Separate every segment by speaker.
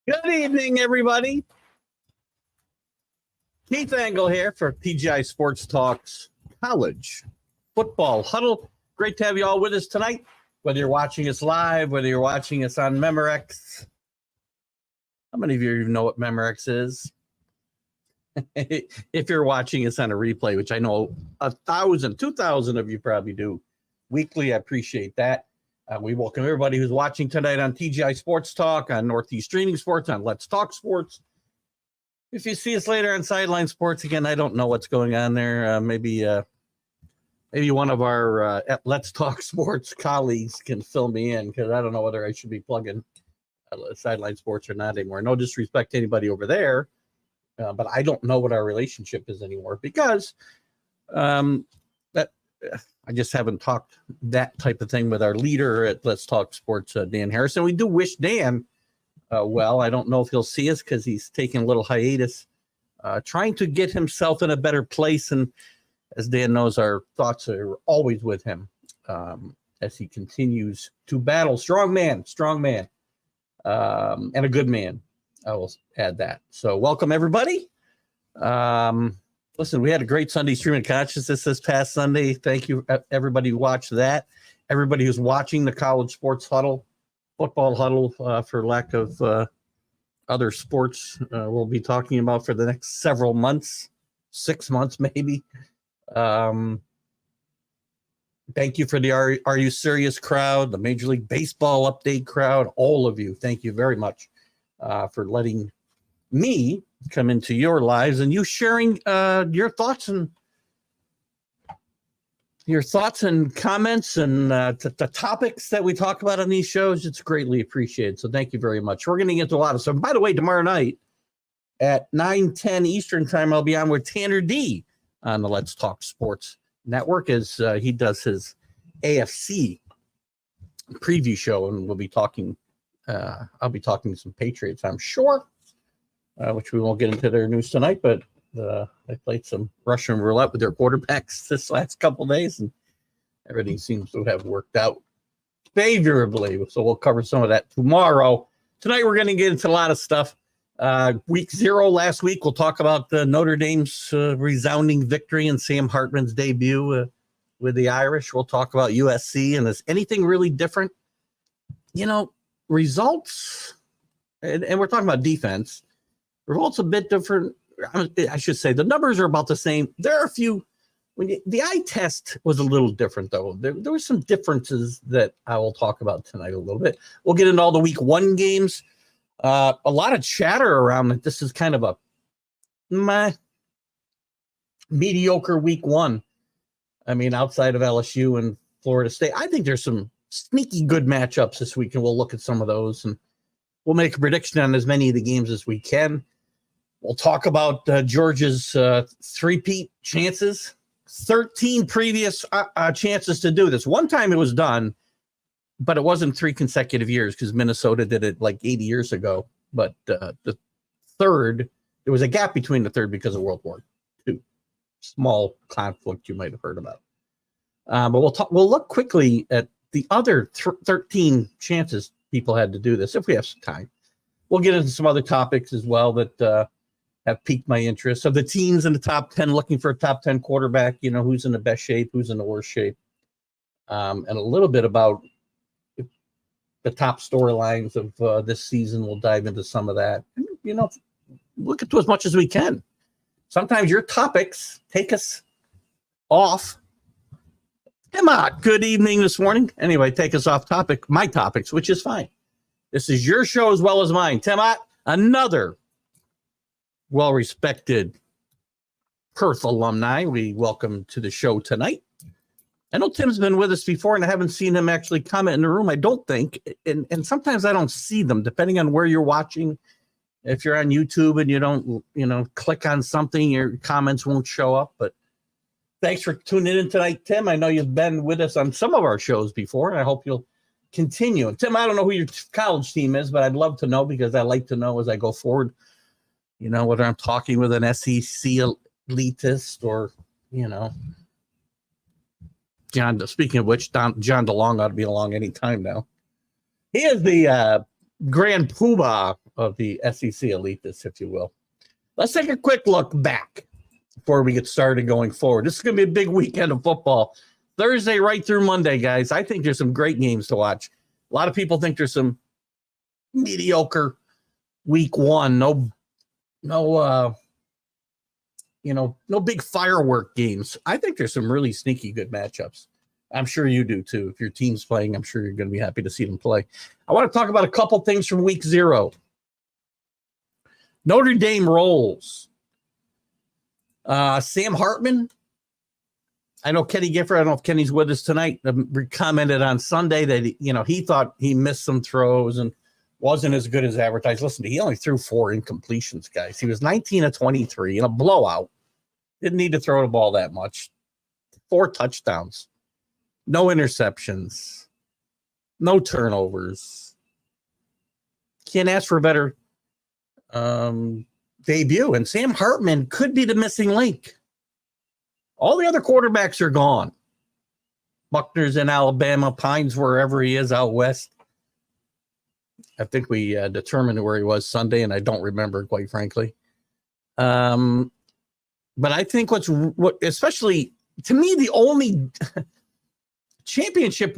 Speaker 1: Good evening, everybody. Keith Angle here for TGI Sports Talks College Football Huddle. Great to have you all with us tonight, whether you're watching us live, whether you're watching us on Memorex. How many of you even know what Memorex is? If you're watching us on a replay, which I know 1,000, 2,000 of you probably do weekly, I appreciate that. We welcome everybody who's watching tonight on TGI Sports Talk, on Northeast Streaming Sports, on Let's Talk Sports. If you see us later on Sideline Sports, again, I don't know what's going on there. Maybe one of our Let's Talk Sports colleagues can fill me in, because I don't know whether I should be plugging Sideline Sports or not anymore. No disrespect to anybody over there, but I don't know what our relationship is anymore, because I just haven't talked that type of thing with our leader at Let's Talk Sports, Dan Harrison. We do wish Dan well. I don't know if he'll see us because he's taking a little hiatus, trying to get himself in a better place. And as Dan knows, our thoughts are always with him as he continues to battle. Strong man, and a good man. I will add that. So welcome, everybody. Listen, we had a great Sunday streaming consciousness this past Sunday. Thank you, everybody who watched that. Everybody who's watching the College Sports Huddle, Football Huddle, for lack of other sports we'll be talking about for the next several months, 6 months maybe. Thank you for the Are You Serious crowd, the Major League Baseball update crowd, all of you. Thank you very much for letting me come into your lives and you sharing your thoughts and comments and the topics that we talk about on these shows. It's greatly appreciated. So thank you very much. We're going to get to a lot of stuff. By the way, tomorrow night at 9:10 Eastern time, I'll be on with Tanner D on the Let's Talk Sports Network as he does his AFC preview show, and we'll be talking. I'll be talking to some Patriots, I'm sure. Which we won't get into their news tonight, but they played some Russian roulette with their quarterbacks this last couple of days, and everything seems to have worked out favorably. So we'll cover some of that tomorrow. Tonight we're going to get into a lot of stuff. Week 0 last week, we'll talk about Notre Dame's resounding victory and Sam Hartman's debut with the Irish. We'll talk about USC, and is anything really different? You know, results, and we're talking about defense. Results a bit different. I should say the numbers are about the same. There are a few. The eye test was a little different, though. There were some differences that I will talk about tonight a little bit. We'll get into all the week 1 games. A lot of chatter around that this is kind of a mediocre week 1. I mean, outside of LSU and Florida State, I think there's some sneaky good matchups this week, and we'll look at some of those, and we'll make a prediction on as many of the games as we can. We'll talk about Georgia's three-peat chances, 13 previous chances to do this. One time it was done, but it wasn't 3 consecutive years because Minnesota did it like 80 years ago. But the third, there was a gap between the third because of World War II. Small conflict you might have heard about. But we'll look quickly at the other 13 chances people had to do this if we have some time. We'll get into some other topics as well that have piqued my interest. Of the teams in the top 10 looking for a top 10 quarterback, you know, who's in the best shape, who's in the worst shape, and a little bit about the top storylines of this season. We'll dive into some of that. And, you know, look into as much as we can. Sometimes your topics take us off. Come on, good evening this morning. Anyway, take us off topic, my topics, which is fine. This is your show as well as mine. Timot, another well-respected Perth alumni, we welcome to the show tonight. I know Tim's been with us before, and I haven't seen him actually comment in the room, I don't think. And sometimes I don't see them, depending on where you're watching. If you're on YouTube and you don't, click on something, your comments won't show up. But thanks for tuning in tonight, Tim. I know you've been with us on some of our shows before, and I hope you'll continue. And Tim, I don't know who your college team is, but I'd love to know, because I like to know as I go forward, whether I'm talking with an SEC elitist or, John. Speaking of which, John DeLong ought to be along any time now. He is the grand poobah the SEC elitists, if you will. Let's take a quick look back before we get started going forward. This is going to be a big weekend of football. Thursday right through Monday, guys. I think there's some great games to watch. A lot of people think there's some mediocre week one. No big firework games. I think there's some really sneaky good matchups. I'm sure you do too. If your team's playing, I'm sure you're going to be happy to see them play. I want to talk about a couple things from week 0. Notre Dame rolls. Sam Hartman. I know Kenny Gifford. I don't know if Kenny's with us tonight. Commented on Sunday that he thought he missed some throws and wasn't as good as advertised. Listen, he only threw 4 incompletions, guys. He was 19 of 23 in a blowout. Didn't need to throw the ball that much. 4 touchdowns. No interceptions. No turnovers. Can't ask for a better debut. And Sam Hartman could be the missing link. All the other quarterbacks are gone. Buckner's in Alabama. Pines wherever he is out west. I think we determined where he was Sunday, and I don't remember, quite frankly. But I think what especially to me, the only championship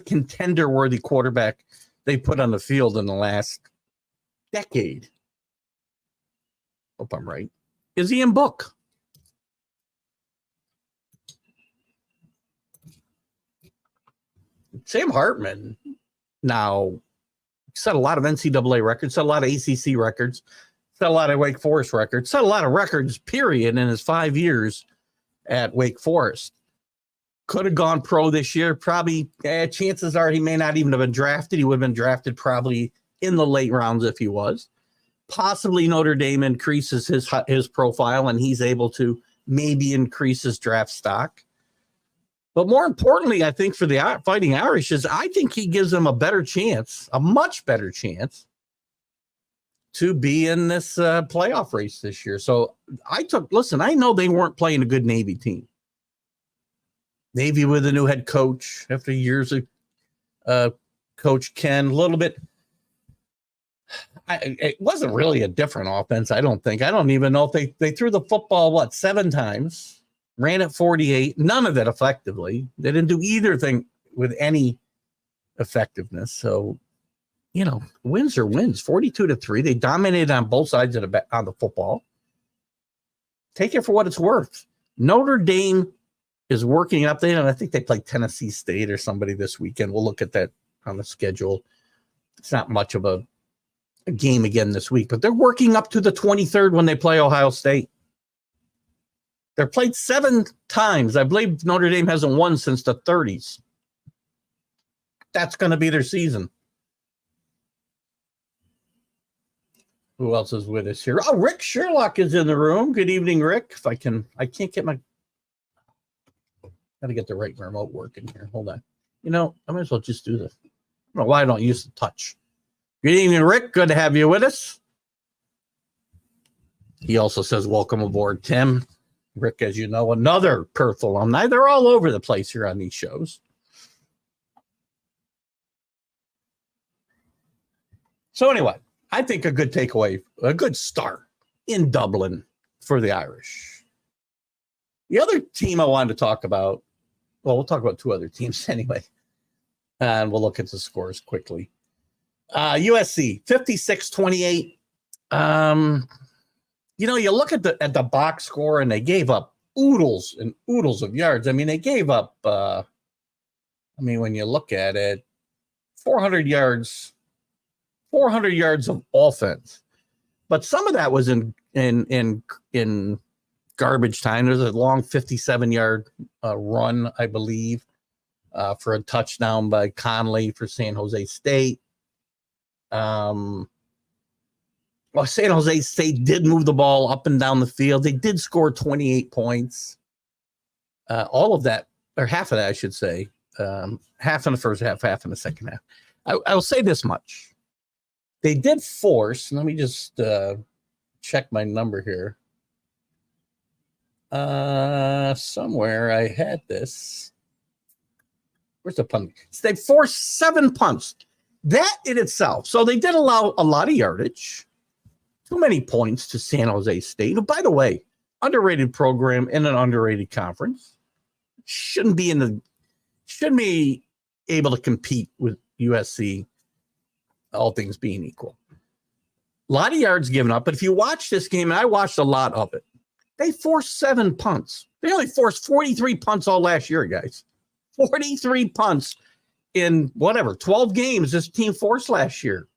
Speaker 1: contender worthy quarterback they put on the field in the last decade, hope I'm right, is Ian Book. Sam Hartman now set a lot of NCAA records, set a lot of ACC records, set a lot of Wake Forest records, set a lot of records, period, in his 5 years at Wake Forest. Could have gone pro this year. Probably, chances are he may not even have been drafted. He would have been drafted probably in the late rounds if he was. Possibly Notre Dame increases his profile and he's able to maybe increase his draft stock. But more importantly, I think for the Fighting Irish is I think he gives them a better chance, a much better chance to be in this playoff race this year. So I know they weren't playing a good Navy team. Navy with a new head coach after years of Coach Ken, a little bit. It wasn't really a different offense, I don't think. I don't even know if they threw the football, 7 times, ran it 48, none of it effectively. They didn't do either thing with any effectiveness. So, wins are wins, 42-3. They dominated on both sides of the football. Take it for what it's worth. Notre Dame is working up there, and I think they play Tennessee State or somebody this weekend. We'll look at that on the schedule. It's not much of a game again this week, but they're working up to the 23rd when they play Ohio State. They're played 7 times. I believe Notre Dame hasn't won since the 30s. That's going to be their season. Who else is with us here? Oh, Rick Sherlock is in the room. Good evening, Rick. I can't get my... Got to get the right remote working here. Hold on. I might as well just do this. I don't know why I don't use the touch. Good evening, Rick. Good to have you with us. He also says, welcome aboard, Tim. Rick, as you know, another Perth alumni. They're all over the place here on these shows. So anyway, I think a good takeaway, a good start in Dublin for the Irish. The other team I wanted to talk about, we'll talk about 2 other teams anyway, and we'll look at the scores quickly. USC, 56-28. You look at the box score, and they gave up oodles and oodles of yards. I mean, they gave up, when you look at it, 400 yards of offense. But some of that was in garbage time. There's a long 57-yard run, I believe, for a touchdown by Conley for San Jose State. San Jose State did move the ball up and down the field. They did score 28 points. All of that, or half of that, I should say, half in the first half, half in the second half. I will say this much. They did force, let me just check my number here. Somewhere I had this. Where's the punt? So they forced 7 punts. that in itself. So they did allow a lot of yardage, too many points to San Jose State. And by the way, underrated program in an underrated conference. Shouldn't be able to compete with USC, all things being equal. A lot of yards given up, but if you watch this game, and I watched a lot of it, they forced 7 punts. They only forced 43 punts all last year, guys. 43 punts in 12 games this team forced last year.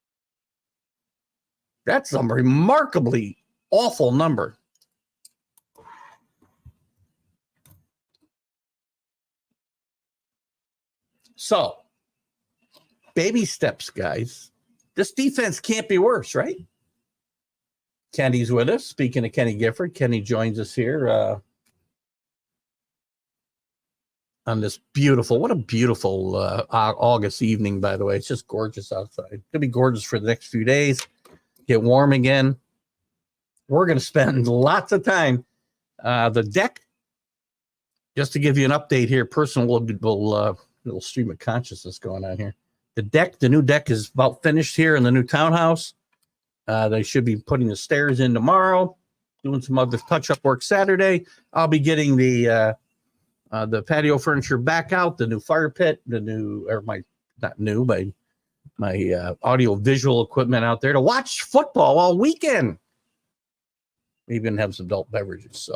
Speaker 1: That's a remarkably awful number. So, baby steps, guys. This defense can't be worse, right? Kenny's with us. Speaking of Kenny Gifford, Kenny joins us here on this beautiful, August evening, by the way. It's just gorgeous outside. It's going to be gorgeous for the next few days. Get warm again. We're going to spend lots of time. The deck, just to give you an update here, little stream of consciousness going on here. The new deck is about finished here in the new townhouse. They should be putting the stairs in tomorrow, doing some other touch-up work Saturday. I'll be getting the patio furniture back out, the new fire pit, my audio visual equipment out there to watch football all weekend. We even have some adult beverages.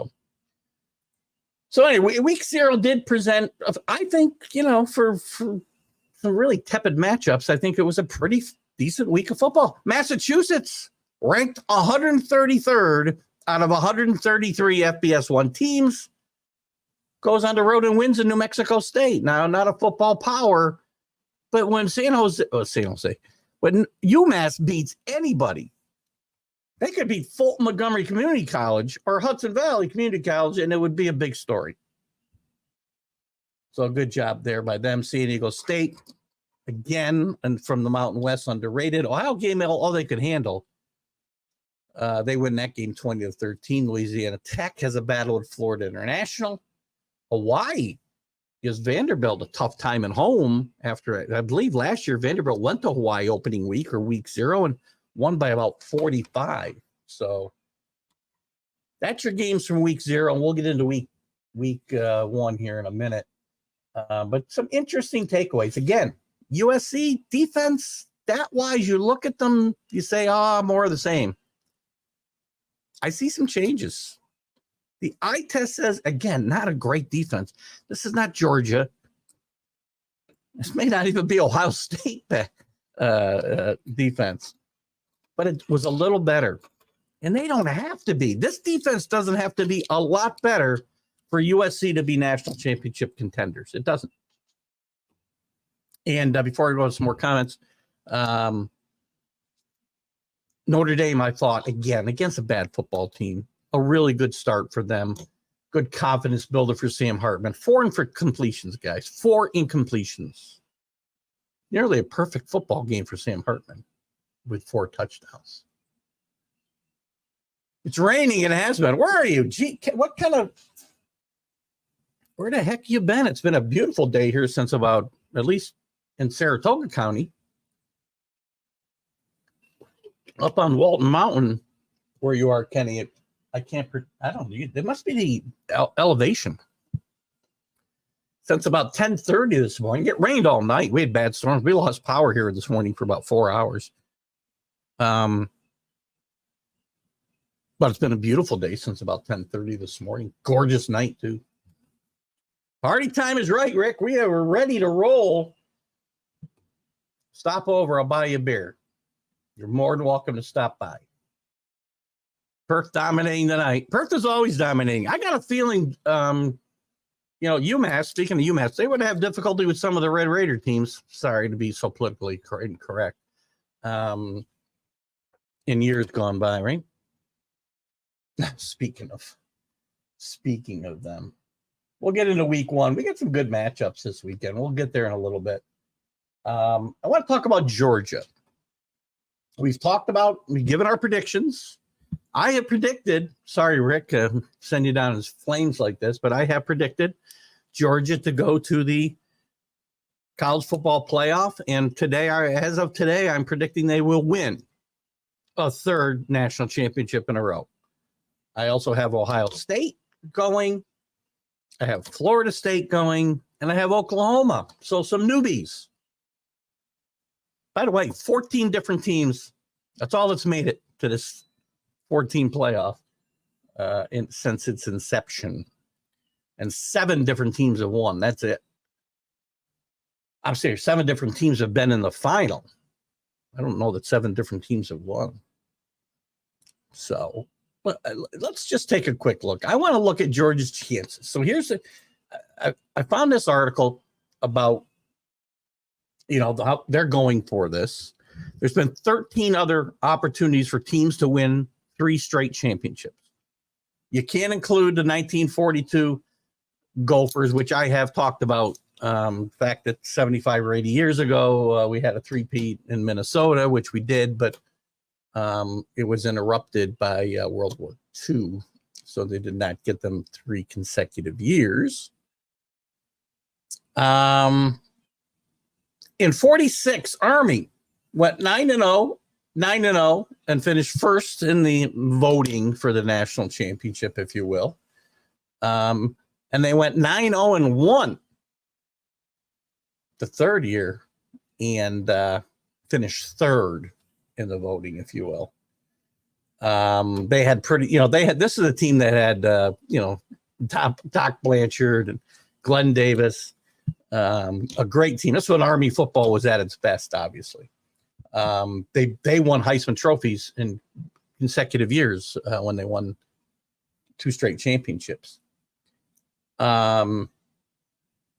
Speaker 1: So anyway, week 0 did present, I think, for some really tepid matchups. I think it was a pretty decent week of football. Massachusetts ranked 133rd out of 133 FBS 1 teams. Goes on the road and wins in New Mexico State. Now, not a football power, but when when UMass beats anybody, they could beat Fulton Montgomery Community College or Hudson Valley Community College, and it would be a big story. So a good job there by them. San Diego State, again, and from the Mountain West, underrated. Ohio game, all they could handle. They win that game 20-13. Louisiana Tech has a battle with Florida International. Hawaii gives Vanderbilt a tough time at home after, I believe last year, Vanderbilt went to Hawaii opening week or week 0 and won by about 45. So that's your games from week 0. And we'll get into week 1 here in a minute. But some interesting takeaways. Again, USC defense, stat-wise, you look at them, you say, more of the same. I see some changes. The eye test says, again, not a great defense. This is not Georgia. This may not even be Ohio State defense. But it was a little better. And they don't have to be. This defense doesn't have to be a lot better for USC to be national championship contenders. It doesn't. And before I go to some more comments, Notre Dame, I thought, again, against a bad football team, a really good start for them. Good confidence builder for Sam Hartman. 4 for completions, guys. 4 incompletions. Nearly a perfect football game for Sam Hartman with 4 touchdowns. It's raining in Aspen. Where are you? Gee, where the heck you been? It's been a beautiful day here since about, at least in Saratoga County. Up on Walton Mountain, where you are, Kenny, there must be the elevation. Since about 10:30 this morning, it rained all night. We had bad storms. We lost power here this morning for about 4 hours. But it's been a beautiful day since about 10:30 this morning. Gorgeous night, too. Party time is right, Rick. We're ready to roll. Stop over. I'll buy you a beer. You're more than welcome to stop by. Perth dominating tonight. Perth is always dominating. I got a feeling, UMass, speaking of UMass, they would have difficulty with some of the Red Raider teams. Sorry to be so politically incorrect. In years gone by, right? Speaking of them, we'll get into week 1. We got some good matchups this weekend. We'll get there in a little bit. I want to talk about Georgia. We've given our predictions. I have predicted, sorry, Rick, send you down as flames like this, but I have predicted Georgia to go to the college football playoff. And today, as of today, I'm predicting they will win a third national championship in a row. I also have Ohio State going. I have Florida State going, and I have Oklahoma. So some newbies. By the way, 14 different teams. That's all that's made it to this 14 playoff since its inception. And 7 different teams have won. That's it. I'm serious. 7 different teams have been in the final. I don't know that 7 different teams have won. So let's just take a quick look. I want to look at Georgia's chances. So here's I found this article about, how they're going for this. There's been 13 other opportunities for teams to win 3 straight championships. You can't include the 1942 Gophers, which I have talked about. The fact that 75 or 80 years ago, we had a three-peat in Minnesota, which we did, but it was interrupted by World War II. So they did not get them 3 consecutive years. In 46, Army went 9-0, and finished first in the voting for the national championship, if you will. And they went 9-0-1 the third year and finished third in the voting, if you will. They had this is a team that had, Doc Blanchard and Glenn Davis, a great team. That's when Army football was at its best, obviously. They won Heisman trophies in consecutive years when they won 2 straight championships. And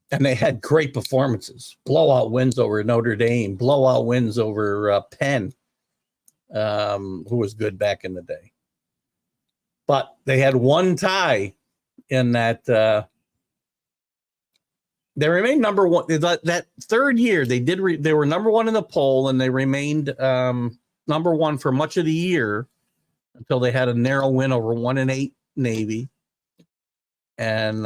Speaker 1: they had great performances, blowout wins over Notre Dame, blowout wins over Penn, who was good back in the day. But they had one tie in that they remained number one. That third year, they were number one in the poll, and they remained number one for much of the year until they had a narrow win over 1-8 Navy. And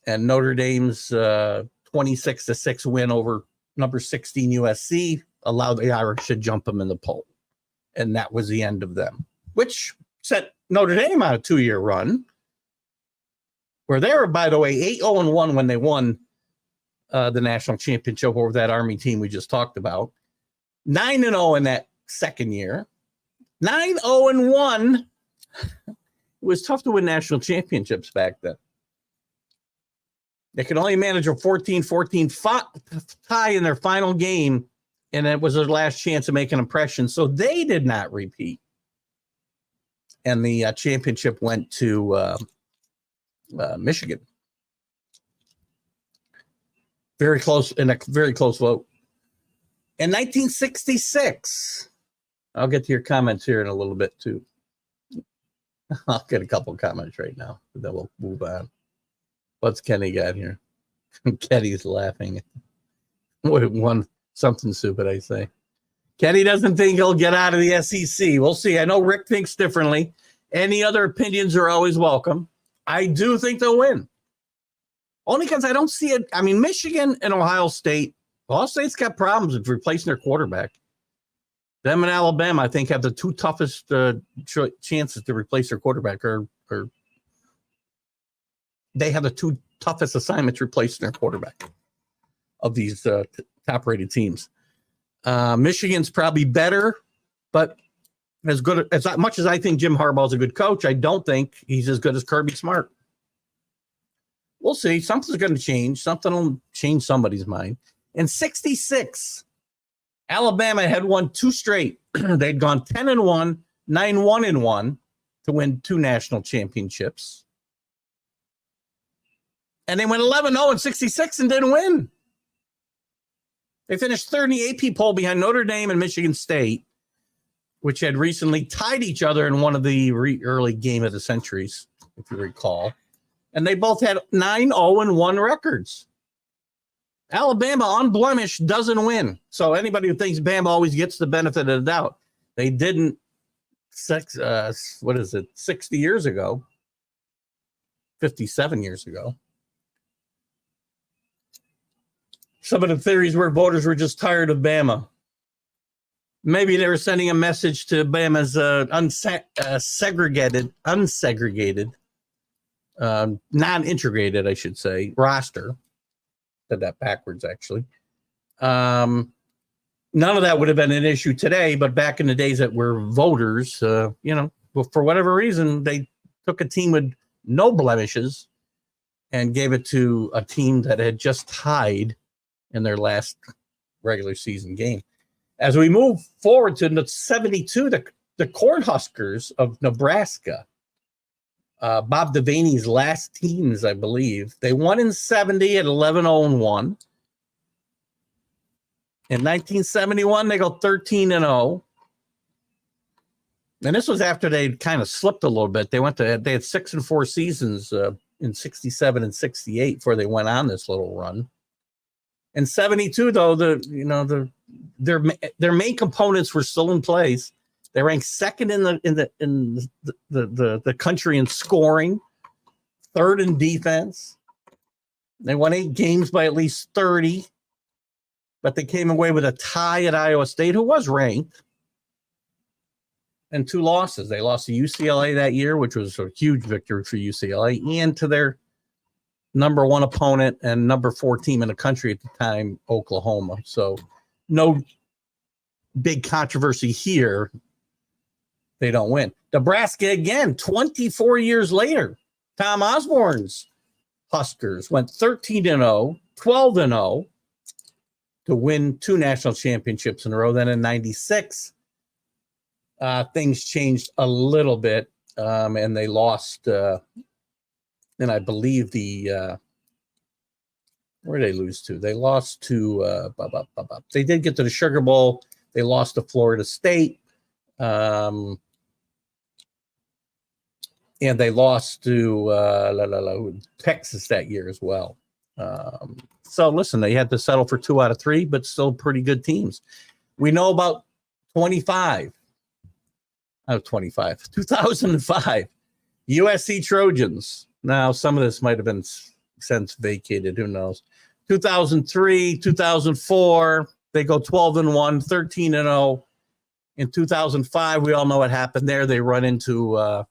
Speaker 1: Notre Dame's 26-6 win over number 16 USC allowed the Irish to jump them in the poll. And that was the end of them, which set Notre Dame on a 2-year run, where they were, by the way, 8-0-1 when they won the national championship over that Army team we just talked about. 9-0 in that second year. 9-0-1. It was tough to win national championships back then. They could only manage a 14-14 tie in their final game, and it was their last chance to make an impression. So they did not repeat. And the championship went to Michigan. Very close, in a very close vote. In 1966, I'll get to your comments here in a little bit too. I'll get a couple comments right now, but then we'll move on. What's Kenny got here? Kenny's laughing. One something stupid, I say. Kenny doesn't think he'll get out of the SEC. We'll see. I know Rick thinks differently. Any other opinions are always welcome. I do think they'll win. Only because I don't see it. I mean, Michigan and Ohio State's got problems with replacing their quarterback. Them and Alabama, I think, have the 2 toughest chances to replace their quarterback, or they have the 2 toughest assignments replacing their quarterback of these top-rated teams. Michigan's probably better, but as much as I think Jim Harbaugh's a good coach, I don't think he's as good as Kirby Smart. We'll see. Something's going to change. Something will change somebody's mind. In 66, Alabama had won 2 straight. They'd gone 10-1, 9-1-1 to win 2 national championships. And they went 11-0 in 66 and didn't win. They finished third in the AP poll behind Notre Dame and Michigan State, which had recently tied each other in one of the early game of the centuries, if you recall. And they both had 9-0-1 records. Alabama, unblemished, doesn't win. So anybody who thinks Bama always gets the benefit of the doubt, they didn't. 60 years ago, 57 years ago. some of the theories were voters were just tired of Bama. Maybe they were sending a message to Bama's unsegregated, non-integrated, I should say, roster. Said that backwards, actually. None of that would have been an issue today, but back in the days that were voters, for whatever reason, they took a team with no blemishes and gave it to a team that had just tied in their last regular season game. As we move forward to the 72, the Cornhuskers of Nebraska, Bob Devaney's last teams, I believe, they won in 70 at 11-0-1. In 1971, they go 13-0. And this was after they kind of slipped a little bit. They had 6 and 4 seasons in 67 and 68 before they went on this little run. In 72, though, their main components were still in place. They ranked second in the country in scoring, third in defense. They won 8 games by at least 30, but they came away with a tie at Iowa State, who was ranked, and 2 losses. They lost to UCLA that year, which was a huge victory for UCLA, and to their number 1 opponent and number 4 team in the country at the time, Oklahoma. So no big controversy here. They don't win. Nebraska, again, 24 years later, Tom Osborne's Huskers went 13-0, 12-0 to win 2 national championships in a row. Then in 96, things changed a little bit, and they lost, and I believe where did they lose to? They lost to, they did get to the Sugar Bowl. They lost to Florida State. And they lost to Texas that year as well. So listen, they had to settle for 2 out of 3, but still pretty good teams. We know about 2005, USC Trojans. Now, some of this might have been since vacated, who knows. 2003, 2004, they go 12-1, 13-0. In 2005, we all know what happened there. They run into a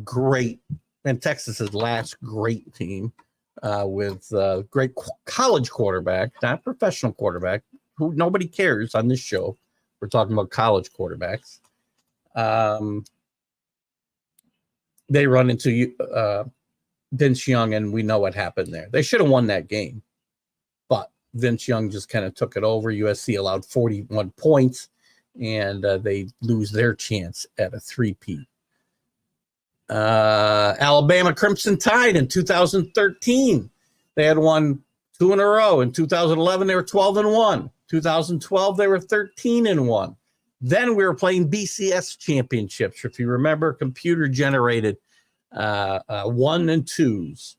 Speaker 1: great, and Texas's last great team with great college quarterback, not professional quarterback, who nobody cares on this show. We're talking about college quarterbacks. They run into Vince Young, and we know what happened there. They should have won that game, but Vince Young just kind of took it over. USC allowed 41 points, and they lose their chance at a 3-peat. Alabama Crimson Tide in 2013. They had won 2 in a row. In 2011, they were 12-1. 2012, they were 13-1. Then we were playing BCS championships. If you remember, computer generated 1 and 2s.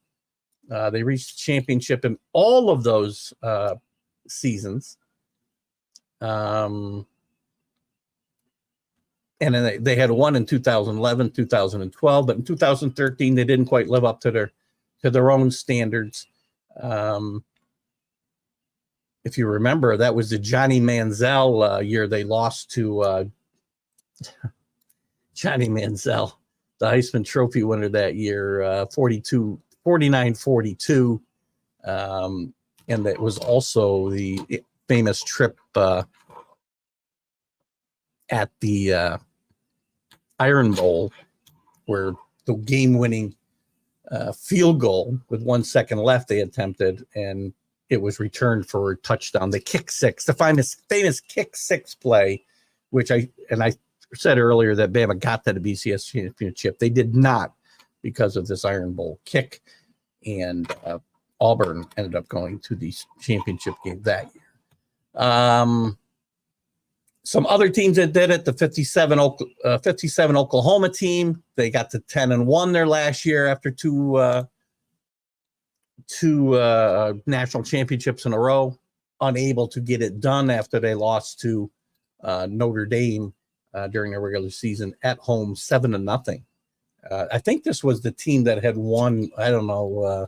Speaker 1: They reached the championship in all of those seasons. And then they had 1 in 2011, 2012, but in 2013 they didn't quite live up to their own standards. If you remember, that was the Johnny Manziel year. They lost to Johnny Manziel, the Heisman Trophy winner that year, 49-42. And that was also the famous trip at the Iron Bowl, where the game-winning field goal with 1 second left they attempted, and it was returned for a touchdown. The kick six, the famous kick six play, which I said earlier that Bama got that a BCS championship. They did not because of this Iron Bowl kick, and Auburn ended up going to the championship game that year. Some other teams that did it, the 57 Oklahoma team, they got to 10-1 their last year after two national championships in a row, unable to get it done after they lost to Notre Dame during their regular season at home 7-0. I think this was the team that had won, I don't know,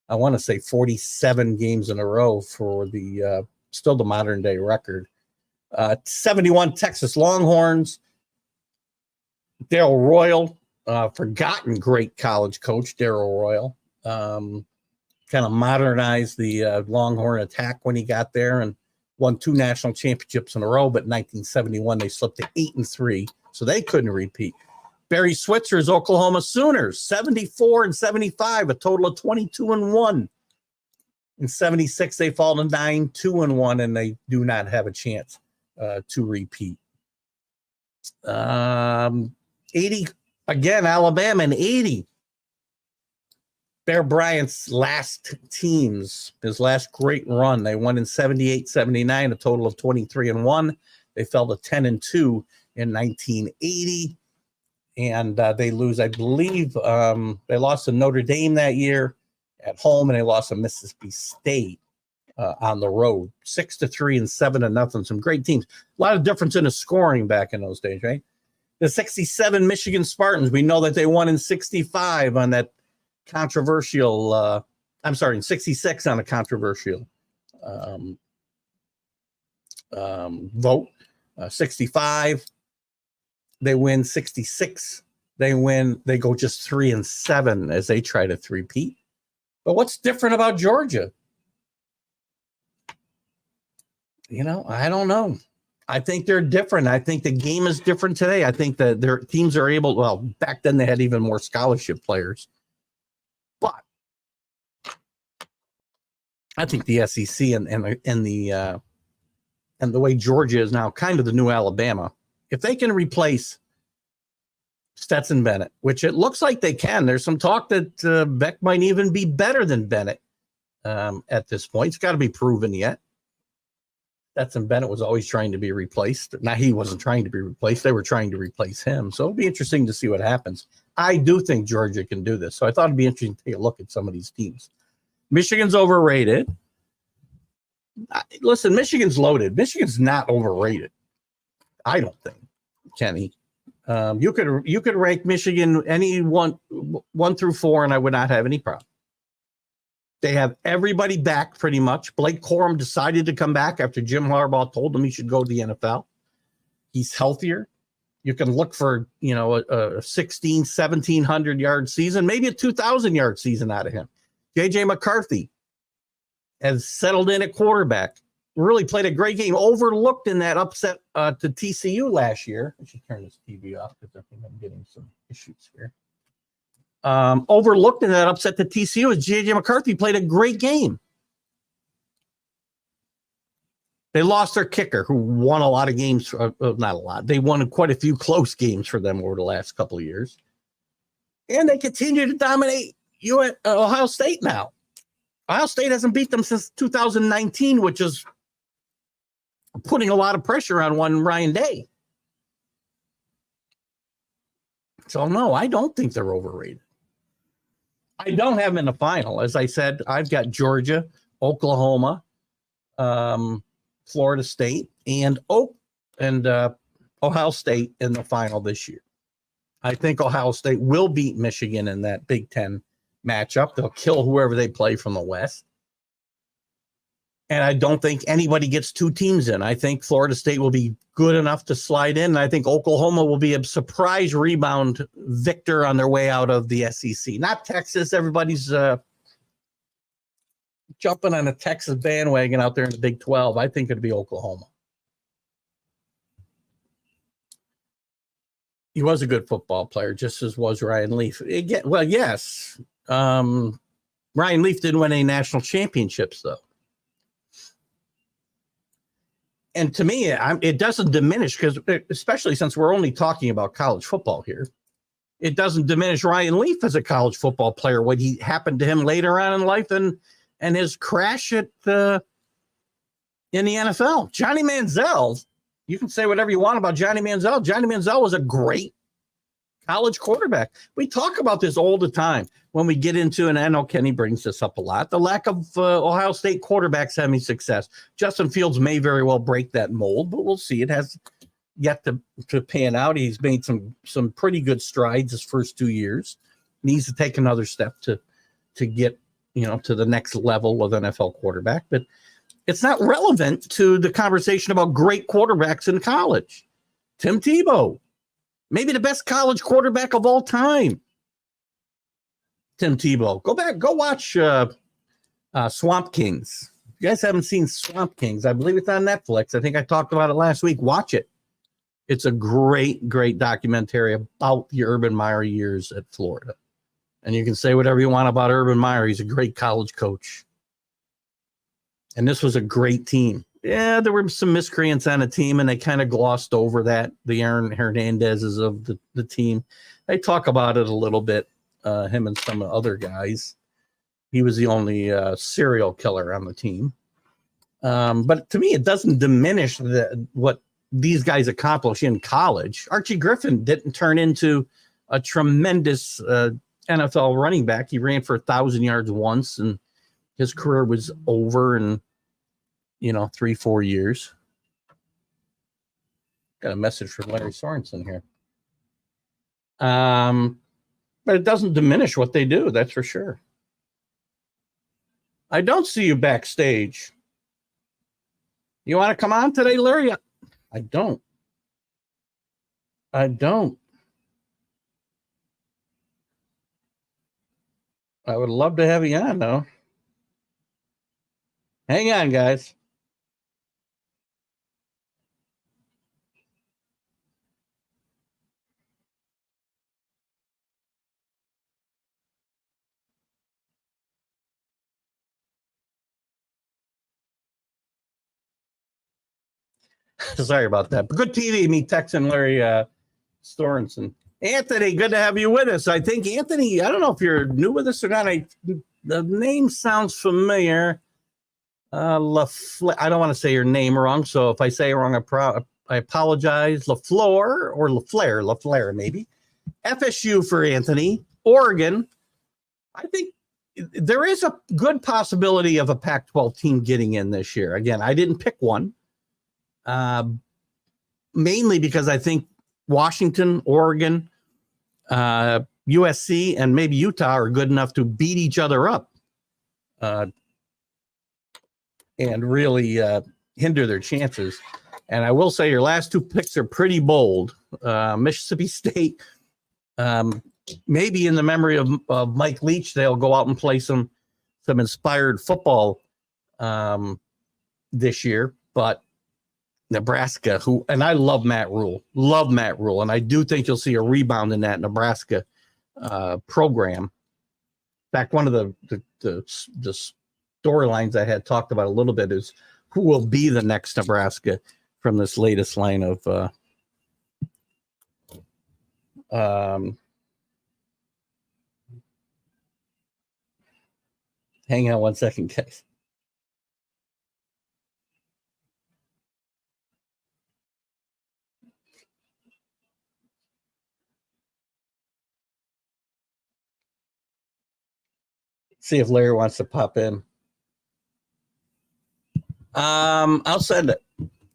Speaker 1: I want to say 47 games in a row for the still the modern day record. 71 Texas Longhorns. Darrell Royal, forgotten great college coach, Darrell Royal. Kind of modernized the Longhorn attack when he got there and won 2 national championships in a row. But in 1971, they slipped to 8-3, so they couldn't repeat. Barry Switzer's Oklahoma Sooners, 74 and 75, a total of 22-1. In 76, they fall to 9-2-1, and they do not have a chance to repeat. 80 again, Alabama in 80. Bear Bryant's last teams, his last great run. They won in 78, 79, a total of 23-1. They fell to 10-2 in 1980. And they lose, I believe, they lost to Notre Dame that year at home, and they lost to Mississippi State on the road, 6-3 and 7-0. Some great teams. A lot of difference in the scoring back in those days, right? The 67 Michigan Spartans, we know that they won in 65 on that controversial, in 66 on a controversial vote. 65, they win. 66, they win. They go just 3-7 as they try to three-peat. But what's different about Georgia? I don't know. I think they're different. I think the game is different today. I think that their teams are able, well, back then they had even more scholarship players. But I think the SEC and the way Georgia is now kind of the new Alabama, if they can replace Stetson Bennett, which it looks like they can. There's some talk that Beck might even be better than Bennett at this point. It's got to be proven yet. Stetson Bennett was always trying to be replaced. Now, he wasn't trying to be replaced. They were trying to replace him. So it'll be interesting to see what happens. I do think Georgia can do this. So I thought it'd be interesting to take a look at some of these teams. Michigan's overrated. Listen, Michigan's loaded. Michigan's not overrated, I don't think, Kenny. You could rank Michigan any one through 4, and I would not have any problem. They have everybody back pretty much. Blake Corum decided to come back after Jim Harbaugh told him he should go to the NFL. He's healthier. You can look for, a 1,700 yard season, maybe a 2,000 yard season out of him. JJ McCarthy has settled in at quarterback. Really played a great game. Overlooked in that upset to TCU last year. I should turn this TV off because I think I'm getting some issues here. Overlooked in that upset to TCU is J.J. McCarthy played a great game. They lost their kicker, who won a lot of games. Not a lot. They won quite a few close games for them over the last couple of years. And they continue to dominate Ohio State now. Ohio State hasn't beat them since 2019, which is putting a lot of pressure on one Ryan Day. So, no, I don't think they're overrated. I don't have them in the final. As I said, I've got Georgia, Oklahoma, Florida State, and Ohio State in the final this year. I think Ohio State will beat Michigan in that Big Ten matchup. They'll kill whoever they play from the West. And I don't think anybody gets 2 teams in. I think Florida State will be good enough to slide in. And I think Oklahoma will be a surprise rebound victor on their way out of the SEC. Not Texas. Everybody's jumping on a Texas bandwagon out there in the Big 12. I think it'd be Oklahoma. He was a good football player, just as was Ryan Leaf. Well, yes. Ryan Leaf didn't win any national championships, though. And to me, it doesn't diminish, because especially since we're only talking about college football here, it doesn't diminish Ryan Leaf as a college football player, what he happened to him later on in life and his crash in the NFL. Johnny Manziel, you can say whatever you want about Johnny Manziel. Johnny Manziel was a great college quarterback. We talk about this all the time when we get into, and I know Kenny brings this up a lot, the lack of Ohio State quarterbacks having success. Justin Fields may very well break that mold, but we'll see. It has yet to pan out. He's made some pretty good strides his first 2 years. Needs to take another step to get to the next level of NFL quarterback, but it's not relevant to the conversation about great quarterbacks in college. Tim Tebow, maybe the best college quarterback of all time. Tim Tebow. Go watch Swamp Kings. If you guys haven't seen Swamp Kings, I believe it's on Netflix. I think I talked about it last week. Watch it. It's a great, great documentary about the Urban Meyer years at Florida. And you can say whatever you want about Urban Meyer. He's a great college coach. And this was a great team. Yeah, there were some miscreants on the team, and they kind of glossed over that. The Aaron Hernandezes of the team. They talk about it a little bit, him and some other guys. He was the only serial killer on the team. But to me, it doesn't diminish what these guys accomplish in college. Archie Griffin didn't turn into a tremendous NFL running back. He ran for 1,000 yards once, and his career was over in, 3-4 years. Got a message from Larry Sorensen here. But it doesn't diminish what they do, that's for sure. I don't see you backstage. You want to come on today, Larry? I don't. I would love to have you on, though. Hang on, guys. Sorry about that. But good TV, me texting Larry Sorensen. Anthony, good to have you with us. I think, Anthony, I don't know if you're new with us or not. The name sounds familiar. I don't want to say your name wrong, so if I say it wrong, I apologize. LaFleur maybe. FSU for Anthony. Oregon. I think there is a good possibility of a Pac-12 team getting in this year. Again, I didn't pick one. Mainly because I think Washington, Oregon, USC, and maybe Utah are good enough to beat each other up and really hinder their chances. And I will say your last two picks are pretty bold. Mississippi State, maybe in the memory of Mike Leach, they'll go out and play some inspired football this year. But Nebraska, and I love Matt Rule, and I do think you'll see a rebound in that Nebraska program. In fact, one of the storylines I had talked about a little bit is who will be the next Nebraska from this latest line of hang on one second, guys. See if Larry wants to pop in. I'll send it.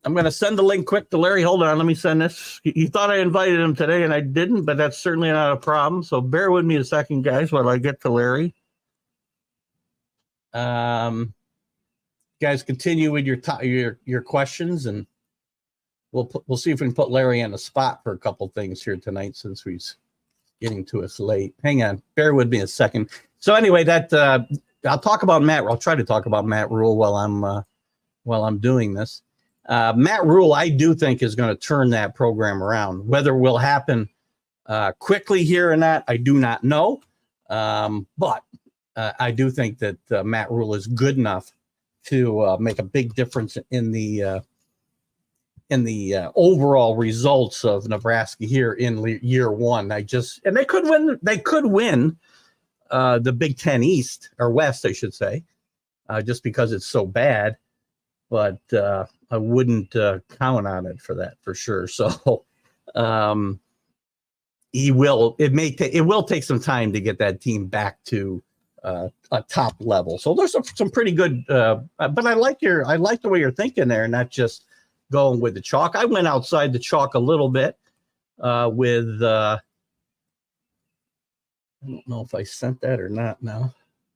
Speaker 1: I'm going to send the link quick to Larry. Hold on. Let me send this. You thought I invited him today, and I didn't, but that's certainly not a problem. So bear with me a second, guys, while I get to Larry. Guys, continue with your questions, and we'll see if we can put Larry on the spot for a couple things here tonight since he's getting to us late. Hang on. Bear with me a second. So anyway, I'll talk about Matt. I'll try to talk about Matt Rule while I'm doing this. Matt Rule, I do think, is going to turn that program around. Whether it will happen quickly here or not, I do not know. But I do think that Matt Rule is good enough to make a big difference in the overall results of Nebraska here in year one. And they could win. They could win the Big Ten East or West, I should say, just because it's so bad. But I wouldn't count on it for that for sure. So he will. It will take some time to get that team back to a top level. So there's some pretty good. But I like the way you're thinking there, not just going with the chalk. I went outside the chalk a little bit with. I don't know if I sent that or not now.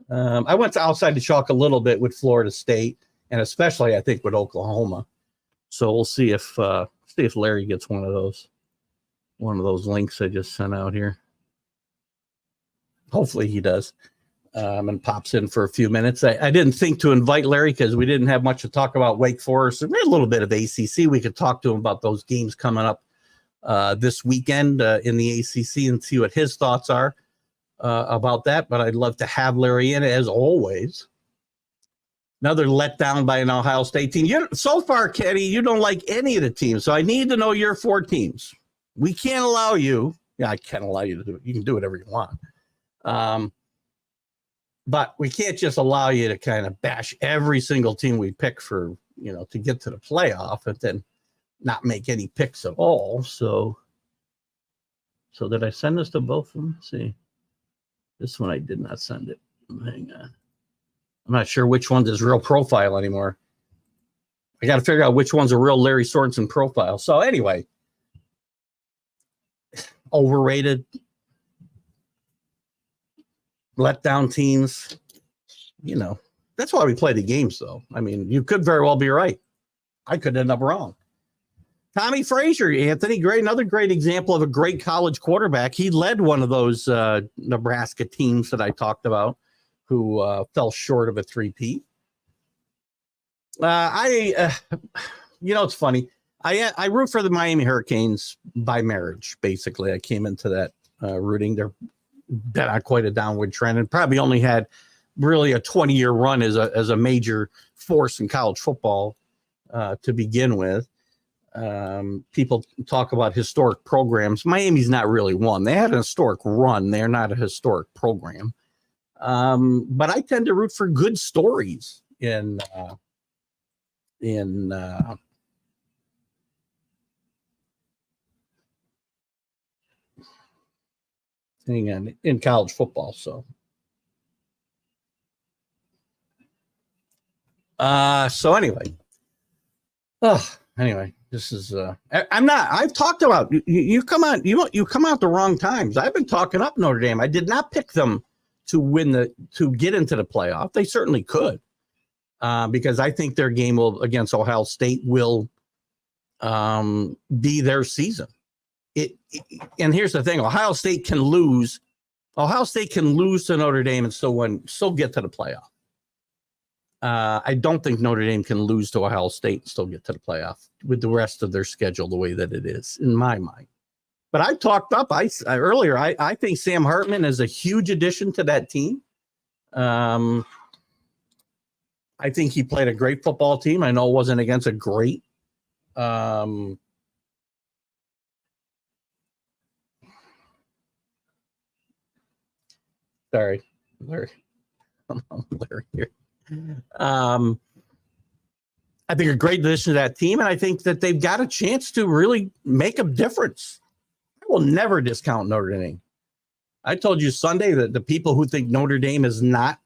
Speaker 1: I went to outside the chalk a little bit with Florida State, and especially I think with Oklahoma. So we'll see if Larry gets one of those links I just sent out here. Hopefully he does, and pops in for a few minutes. I didn't think to invite Larry because we didn't have much to talk about Wake Forest. We had a little bit of ACC. We could talk to him about those games coming up this weekend in the ACC and see what his thoughts are about that. But I'd love to have Larry in, as always. Another letdown by an Ohio State team. So far, Kenny, you don't like any of the teams. So I need to know your 4 teams. We can't allow you. Yeah, I can't allow you to do it. You can do whatever you want. But we can't just allow you to kind of bash every single team we pick for, to get to the playoff and then not make any picks at all. So did I send this to both of them? Let's see. This one I did not send it. Hang on. I'm not sure which one's his real profile anymore. I got to figure out which one's a real Larry Sorensen profile. So anyway, overrated, letdown teams. That's why we play the games, though. I mean, you could very well be right. I could end up wrong. Tommy Frazier, Anthony, another great example of a great college quarterback. He led one of those Nebraska teams that I talked about, who fell short of a 3-peat. It's funny. I root for the Miami Hurricanes by marriage, basically. I came into that rooting. They're been on quite a downward trend and probably only had really a 20-year run as a major force in college football to begin with. People talk about historic programs. Miami's not really one. They had an historic run. They're not a historic program. But I tend to root for good stories in college football. So anyway, this is I've talked about you come out the wrong times. I've been talking up Notre Dame. I did not pick them to get into the playoff. They certainly could, because I think their game against Ohio State will be their season. And here's the thing: Ohio State can lose to Notre Dame and still get to the playoff. I don't think Notre Dame can lose to Ohio State and still get to the playoff with the rest of their schedule the way that it is, in my mind. But I talked up earlier. I think Sam Hartman is a huge addition to that team. I think he played a great football team. I know it wasn't against a great. Sorry, Larry. I'm Larry here. I think a great addition to that team, and I think that they've got a chance to really make a difference. I will never discount Notre Dame. I told you Sunday that the people who think Notre Dame is not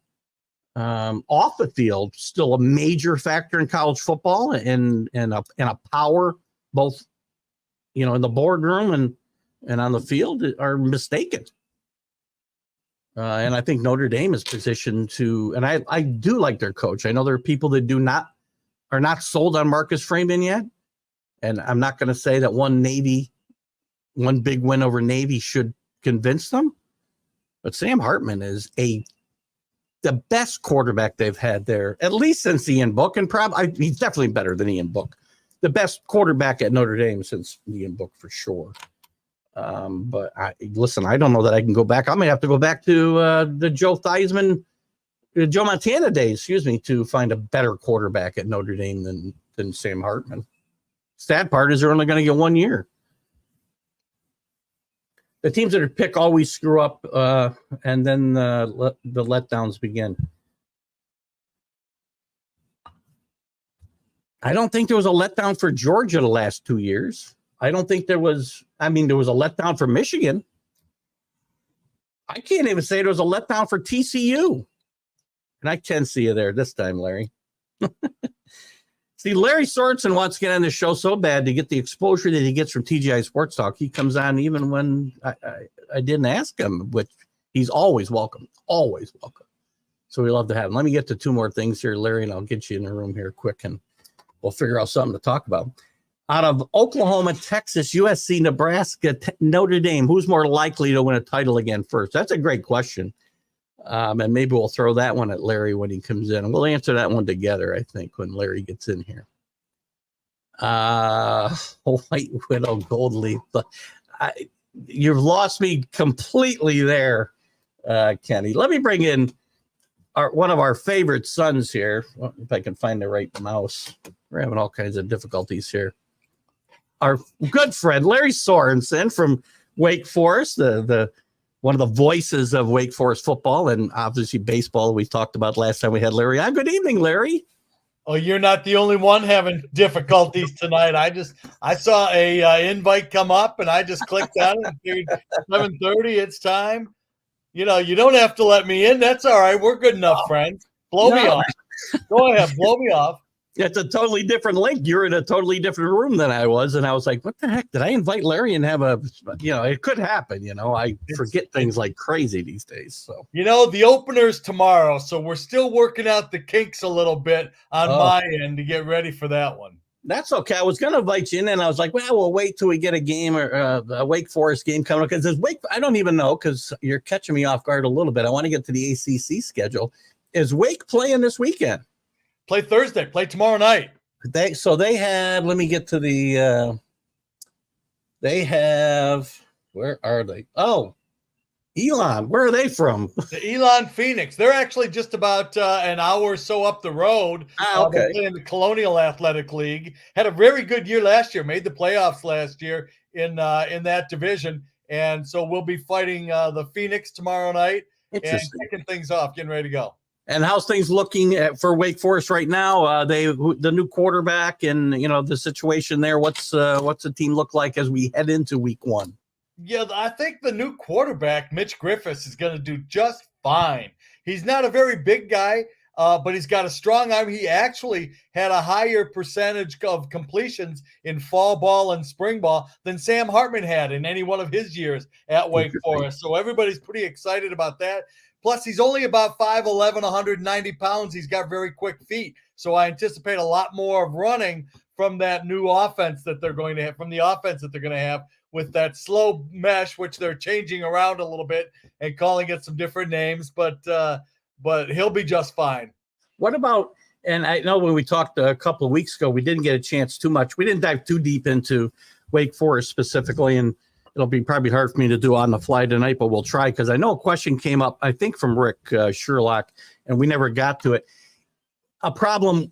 Speaker 1: off the field still a major factor in college football and a power, both in the boardroom and on the field, are mistaken. And I think Notre Dame is positioned to, and I do like their coach. I know there are people that are not sold on Marcus Freeman yet. And I'm not going to say that one big win over Navy should convince them. But Sam Hartman is the best quarterback they've had there, at least since Ian Book, and he's definitely better than Ian Book. The best quarterback at Notre Dame since Ian Book, for sure. But listen, I don't know that I can go back. I may have to go back to the Joe Montana days, to find a better quarterback at Notre Dame than Sam Hartman. Sad part is they're only going to get 1 year. The teams that are picked always screw up, and then the letdowns begin. I don't think there was a letdown for Georgia the last 2 years. I don't think there was. There was a letdown for Michigan. I can't even say there was a letdown for TCU. And I can see you there this time, Larry. See, Larry Sorensen wants to get on the show so bad to get the exposure that he gets from TGI Sports Talk. He comes on even when I didn't ask him, which he's always welcome. Always welcome. So we love to have him. Let me get to two more things here, Larry, and I'll get you in the room here quick, and we'll figure out something to talk about. Out of Oklahoma, Texas, USC, Nebraska, Notre Dame, who's more likely to win a title again first? That's a great question. And maybe we'll throw that one at Larry when he comes in. And we'll answer that one together, I think, when Larry gets in here. White Widow, Gold Leaf. You've lost me completely there, Kenny. Let me bring in one of our favorite sons here. Well, if I can find the right mouse. We're having all kinds of difficulties here. Our good friend, Larry Sorensen from Wake Forest, the one of the voices of Wake Forest football and obviously baseball we talked about last time we had Larry on. Good evening, Larry.
Speaker 2: Oh, you're not the only one having difficulties tonight. I saw a invite come up and I just clicked on it and figured 7:30, it's time. You know, you don't have to let me in. That's all right. We're good enough, friends. Blow me off. Go ahead, blow me off.
Speaker 1: It's a totally different link. You're in a totally different room than I was. And I was like, what the heck? Did I invite Larry and have a, it could happen. I forget things like crazy these days. So,
Speaker 2: the opener's tomorrow. So we're still working out the kinks a little bit on my end to get ready for that one.
Speaker 1: That's okay. I was going to invite you in and I was like, well, we'll wait till we get a game or a Wake Forest game coming up. Because I don't even know, because you're catching me off guard a little bit. I want to get to the ACC schedule. Is Wake playing this weekend?
Speaker 2: Play Thursday. Play tomorrow night.
Speaker 1: They had, let me get to where are they? Oh, Elon. Where are they from?
Speaker 2: The Elon Phoenix. They're actually just about an hour or so up the road.
Speaker 1: Okay.
Speaker 2: They play in the Colonial Athletic League. Had a very good year last year. Made the playoffs last year in that division. And so we'll be fighting the Phoenix tomorrow night and kicking things off, getting ready to go.
Speaker 1: And how's things looking for Wake Forest right now? The new quarterback and the situation there. What's the team look like as we head into week one?
Speaker 2: Yeah, I think the new quarterback, Mitch Griffiths, is going to do just fine. He's not a very big guy, but he's got a strong arm. He actually had a higher percentage of completions in fall ball and spring ball than Sam Hartman had in any one of his years at Wake Forest. So everybody's pretty excited about that. Plus, he's only about 5'11", 190 pounds. He's got very quick feet. So I anticipate a lot more of running from that new offense that they're going to have, from the offense that they're going to have with that slow mesh, which they're changing around a little bit and calling it some different names. But he'll be just fine.
Speaker 1: What about, and I know when we talked a couple of weeks ago, we didn't get a chance too much. We didn't dive too deep into Wake Forest specifically, and it'll be probably hard for me to do on the fly tonight, but we'll try, because I know a question came up, I think from Rick Sherlock, and we never got to it. A problem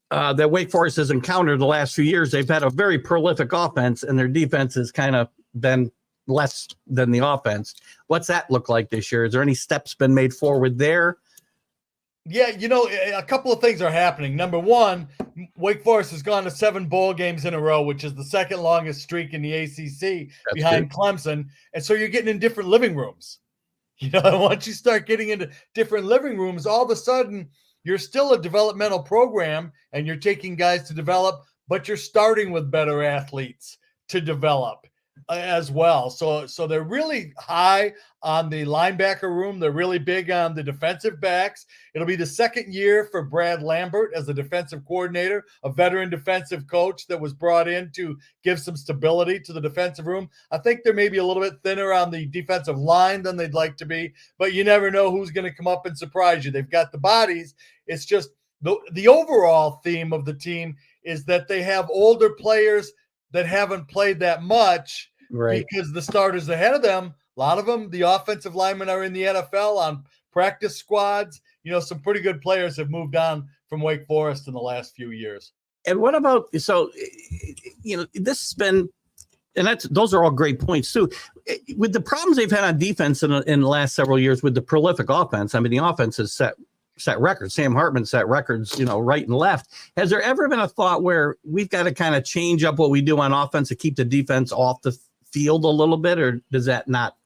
Speaker 1: that Wake Forest has encountered the last few years, they've had a very prolific offense, and their defense has kind of been less than the offense. What's that look like this year? Is there any steps been made forward there?
Speaker 2: Yeah, a couple of things are happening. Number one, Wake Forest has gone to 7 bowl games in a row, which is the second longest streak in the ACC behind Clemson. And so you're getting in different living rooms. Once you start getting into different living rooms, all of a sudden you're still a developmental program and you're taking guys to develop, but you're starting with better athletes to develop as well. So they're really high on the linebacker room. They're really big on the defensive backs. It'll be the second year for Brad Lambert as the defensive coordinator, a veteran defensive coach that was brought in to give some stability to the defensive room. I think they're maybe a little bit thinner on the defensive line than they'd like to be, but you never know who's going to come up and surprise you. They've got the bodies. It's just the overall theme of the team is that they have older players that haven't played that much, right? Because the starters ahead of them, a lot of them, the offensive linemen are in the NFL on practice squads. Some pretty good players have moved on from Wake Forest in the last few years.
Speaker 1: And what about, this has been, and those are all great points too. With the problems they've had on defense in the last several years with the prolific offense, I mean, the offense has set records. Sam Hartman set records, right and left. Has there ever been a thought where we've got to kind of change up what we do on offense to keep the defense off the field a little bit, or does that not?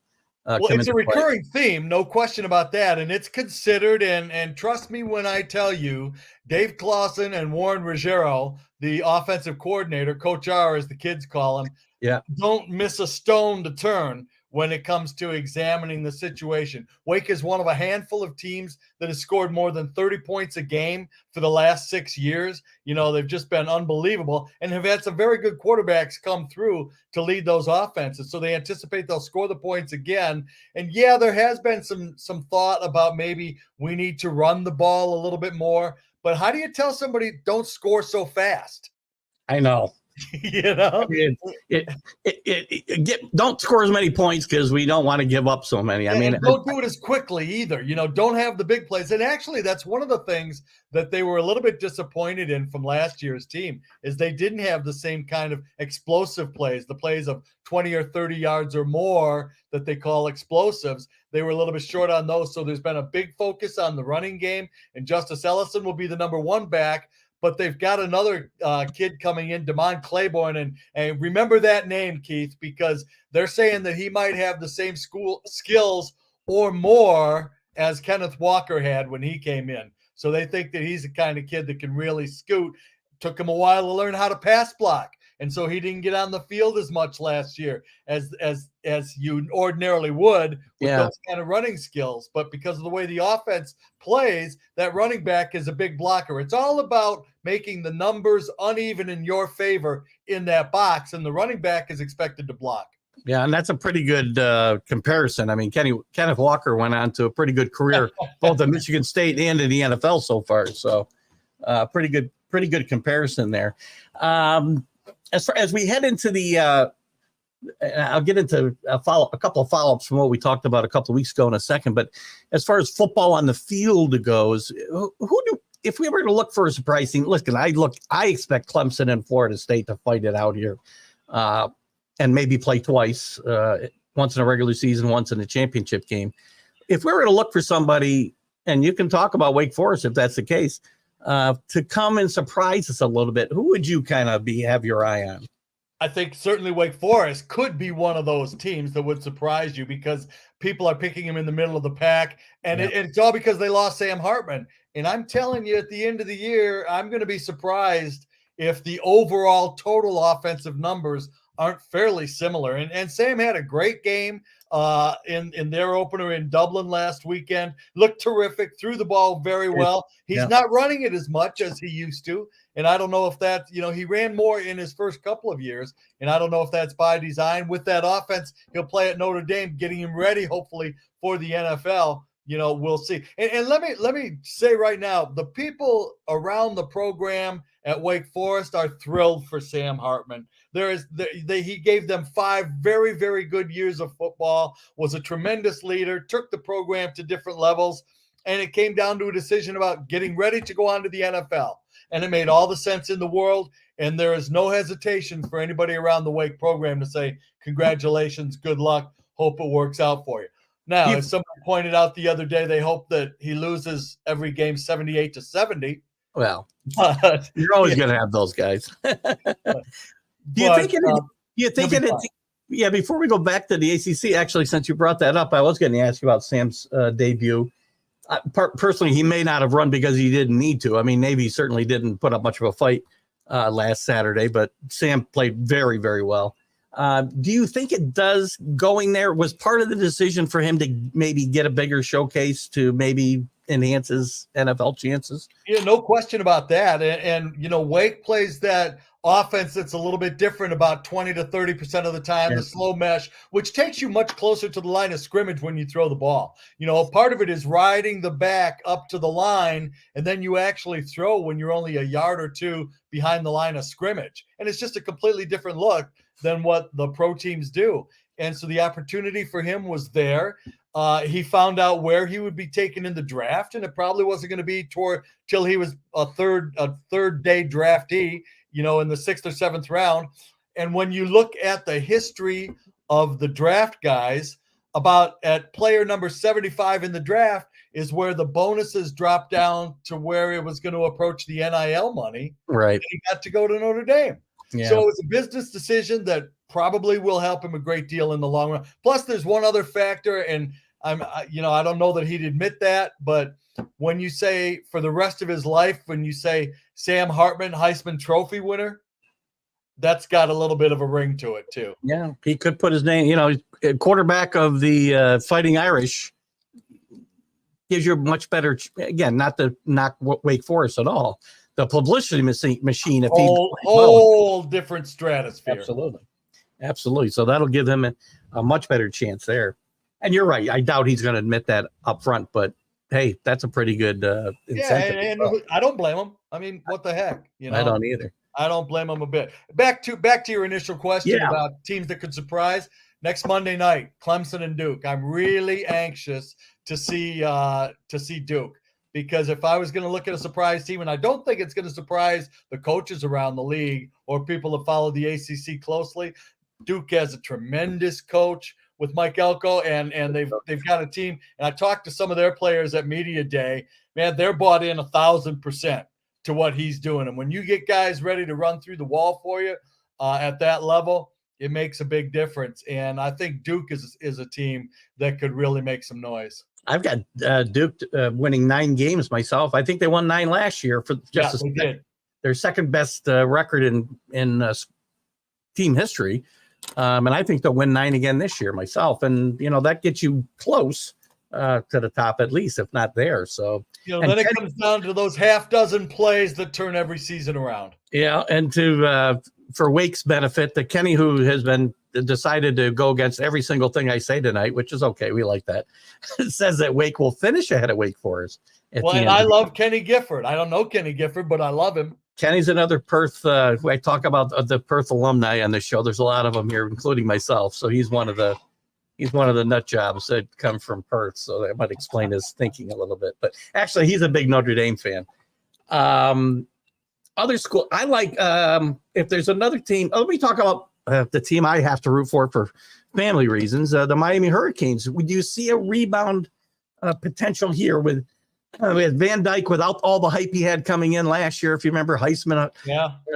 Speaker 2: Well, it's a recurring theme, no question about that, and it's considered. And trust me when I tell you, Dave Clausen and Warren Ruggiero, the offensive coordinator, Coach R, as the kids call him, don't miss a stone to turn when it comes to examining the situation. Wake is one of a handful of teams that has scored more than 30 points a game for the last 6 years. They've just been unbelievable and have had some very good quarterbacks come through to lead those offenses. So they anticipate they'll score the points again. And yeah, there has been some thought about maybe we need to run the ball a little bit more. But how do you tell somebody don't score so fast?
Speaker 1: I know. Don't score as many points because we don't want to give up so many.
Speaker 2: And don't do it as quickly either. Don't have the big plays. And actually, that's one of the things that they were a little bit disappointed in from last year's team is they didn't have the same kind of explosive plays, the plays of 20 or 30 yards or more that they call explosives. They were a little bit short on those. So there's been a big focus on the running game, and Justice Ellison will be the number one back. But they've got another kid coming in, Damon Claiborne. And remember that name, Keith, because they're saying that he might have the same skills or more as Kenneth Walker had when he came in. So they think that he's the kind of kid that can really scoot. Took him a while to learn how to pass block. And so he didn't get on the field as much last year as you ordinarily would with those kind of running skills. But because of the way the offense plays, that running back is a big blocker. It's all about making the numbers uneven in your favor in that box, and the running back is expected to block.
Speaker 1: Yeah, and that's a pretty good comparison. I mean, Kenneth Walker went on to a pretty good career, both at Michigan State and in the NFL so far. So pretty good comparison there. As far as we head into the, I'll get into a couple of follow-ups from what we talked about a couple of weeks ago in a second. But as far as football on the field goes, if we were to look for a surprising, I expect Clemson and Florida State to fight it out here, and maybe play twice, once in a regular season, once in a championship game. If we were to look for somebody, and you can talk about Wake Forest if that's the case, to come and surprise us a little bit, who would you kind of have your eye on?
Speaker 2: I think certainly Wake Forest could be one of those teams that would surprise you because people are picking him in the middle of the pack. And it's all because they lost Sam Hartman. And I'm telling you, at the end of the year, I'm going to be surprised if the overall total offensive numbers aren't fairly similar. And Sam had a great game in their opener in Dublin last weekend. Looked terrific, threw the ball very well. He's not running it as much as he used to. And I don't know if that, he ran more in his first couple of years. And I don't know if that's by design. With that offense, he'll play at Notre Dame, getting him ready, hopefully, for the NFL. We'll see. And let me say right now, the people around the program at Wake Forest are thrilled for Sam Hartman. He gave them 5 very, very good years of football, was a tremendous leader, took the program to different levels, and it came down to a decision about getting ready to go on to the NFL. And it made all the sense in the world, and there is no hesitation for anybody around the Wake program to say, congratulations, good luck, hope it works out for you. Now, as somebody pointed out the other day, they hope that he loses every game 78-70.
Speaker 1: Well, you're always going to have those guys. Before we go back to the ACC, actually, since you brought that up, I was going to ask you about Sam's debut. Personally, he may not have run because he didn't need to. I mean, Navy certainly didn't put up much of a fight last Saturday, but Sam played very, very well. Do you think it does going there was part of the decision for him to maybe get a bigger showcase to maybe enhance his NFL chances?
Speaker 2: Yeah, no question about that. And Wake plays that offense that's a little bit different about 20 to 30% of the time, the slow mesh, which takes you much closer to the line of scrimmage when you throw the ball. Part of it is riding the back up to the line, and then you actually throw when you're only a yard or two behind the line of scrimmage. And it's just a completely different look than what the pro teams do. And so the opportunity for him was there. He found out where he would be taken in the draft, and it probably wasn't going to be till he was a third day draftee, in the 6th or 7th round. And when you look at the history of the draft guys, at player number 75 in the draft is where the bonuses dropped down to where it was going to approach the NIL money.
Speaker 1: Right.
Speaker 2: And he got to go to Notre Dame. Yeah. So it was a business decision that probably will help him a great deal in the long run. Plus, there's one other factor, and I don't know that he'd admit that, but when you say for the rest of his life, when you say Sam Hartman, Heisman Trophy winner, that's got a little bit of a ring to it too.
Speaker 1: Yeah, he could put his name. quarterback of the Fighting Irish gives you a much better, again, not to knock Wake Forest at all, the publicity machine. If
Speaker 2: whole different stratosphere.
Speaker 1: Absolutely. So that'll give him a much better chance there. And you're right. I doubt he's going to admit that up front, but hey, that's a pretty good incentive.
Speaker 2: Yeah, and I don't blame him. I mean, what the heck?
Speaker 1: I don't either.
Speaker 2: I don't blame him a bit. Back to your initial question about teams that could surprise. Next Monday night, Clemson and Duke. I'm really anxious to see Duke, because if I was going to look at a surprise team, and I don't think it's going to surprise the coaches around the league or people that follow the ACC closely, Duke has a tremendous coach with Mike Elko, and they've got a team. And I talked to some of their players at Media Day. Man, they're bought in 1,000% to what he's doing. And when you get guys ready to run through the wall for you at that level, it makes a big difference. And I think Duke is a team that could really make some noise.
Speaker 1: I've got Duke winning 9 games myself. I think they won 9 last year for just their second best record in team history. And I think they'll win 9 again this year myself. And, that gets you close to the top, at least, if not there. So,
Speaker 2: then it comes down to those half dozen plays that turn every season around.
Speaker 1: Yeah. And for Wake's benefit, the Kenny, who has been decided to go against every single thing I say tonight, which is okay. We like that. It says that Wake will finish ahead of Wake Forest.
Speaker 2: Well, and I love Kenny Gifford. I don't know Kenny Gifford, but I love him.
Speaker 1: Kenny's another Perth. I talk about the Perth alumni on the show. There's a lot of them here, including myself. So he's one of the nut jobs that come from Perth. So that might explain his thinking a little bit. But actually, he's a big Notre Dame fan. Other school, I like. If there's another team, let me talk about the team I have to root for family reasons. The Miami Hurricanes. Would you see a rebound potential here with Van Dyke without all the hype he had coming in last year? If you remember, Heisman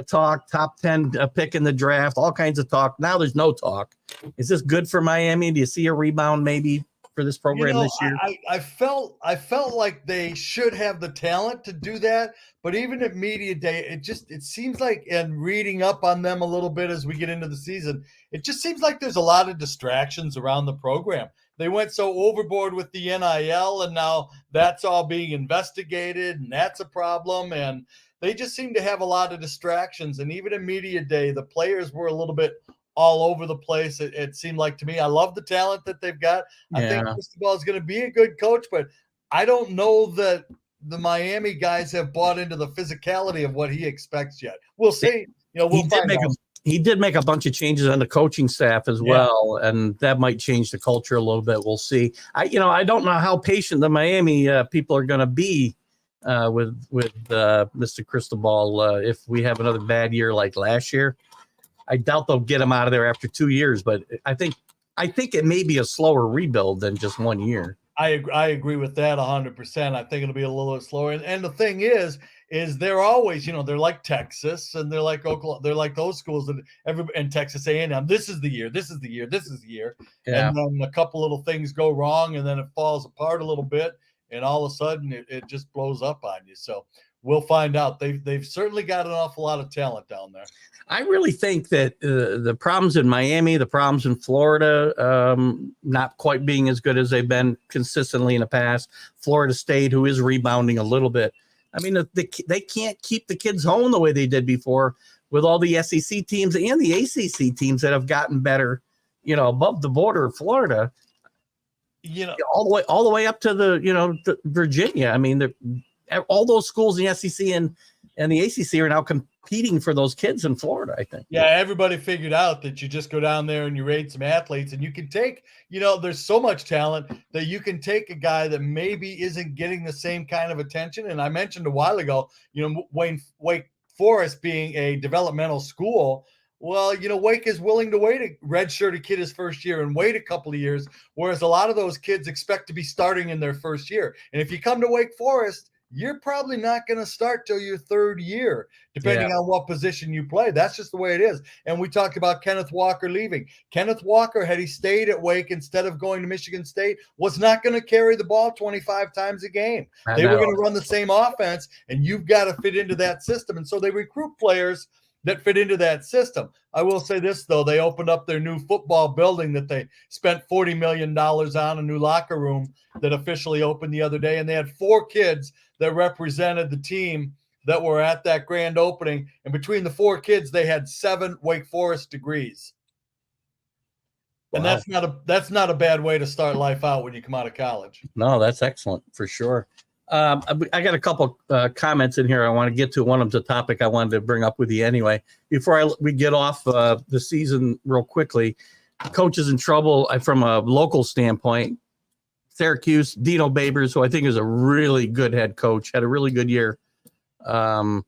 Speaker 1: talk, top 10 pick in the draft, all kinds of talk. Now there's no talk. Is this good for Miami? Do you see a rebound maybe for this program this year?
Speaker 2: I felt like they should have the talent to do that, but even at Media Day, it seems like, and reading up on them a little bit as we get into the season, it just seems like there's a lot of distractions around the program. They went so overboard with the NIL, and now that's all being investigated, and that's a problem. And they just seem to have a lot of distractions. And even at Media Day, the players were a little bit all over the place. It seemed like to me. I love the talent that they've got. I think Cristobal is going to be a good coach, but I don't know that the Miami guys have bought into the physicality of what he expects yet. We'll see. We'll find out.
Speaker 1: He did make a bunch of changes on the coaching staff as well, and that might change the culture a little bit. We'll see. I don't know how patient the Miami people are going to be with Mr. Cristobal if we have another bad year like last year. I doubt they'll get him out of there after 2 years, but I think it may be a slower rebuild than just 1 year.
Speaker 2: I agree with that 100%. I think it'll be a little bit slower. And the thing is they're always, they're like Texas and they're like Oklahoma. They're like those schools that and Texas A&M. This is the year. Yeah. And then a couple little things go wrong, and then it falls apart a little bit, and all of a sudden it just blows up on you. So we'll find out. They've certainly got an awful lot of talent down there.
Speaker 1: I really think that the problems in Miami, the problems in Florida, not quite being as good as they've been consistently in the past. Florida State, who is rebounding a little bit. I mean, they can't keep the kids home the way they did before with all the SEC teams and the ACC teams that have gotten better, above the border of Florida, all the way up to to Virginia. I mean, all those schools in the SEC and the ACC are now competing for those kids in Florida, I think.
Speaker 2: Yeah, everybody figured out that you just go down there and you raid some athletes, and you can take, there's so much talent that you can take a guy that maybe isn't getting the same kind of attention. And I mentioned a while ago, Wake Forest being a developmental school. Well, Wake is willing to wait a redshirt a kid his first year and wait a couple of years, whereas a lot of those kids expect to be starting in their first year. And if you come to Wake Forest, you're probably not going to start till your third year, depending on what position you play. That's just the way it is. And we talked about Kenneth Walker leaving. Kenneth Walker, had he stayed at Wake instead of going to Michigan State, was not going to carry the ball 25 times a game. They were going to run the same offense, and you've got to fit into that system. And so they recruit players that fit into that system. I will say this, though. They opened up their new football building that they spent $40 million on, a new locker room that officially opened the other day. And they had 4 kids that represented the team that were at that grand opening. And between the 4 kids, they had 7 Wake Forest degrees. Wow. And that's not a bad way to start life out when you come out of college.
Speaker 1: No, that's excellent for sure. I got a couple comments in here I want to get to. One of the topic I wanted to bring up with you anyway. Before we get off the season real quickly, coaches in trouble from a local standpoint. Syracuse, Dino Babers, who I think is a really good head coach, had a really good year. They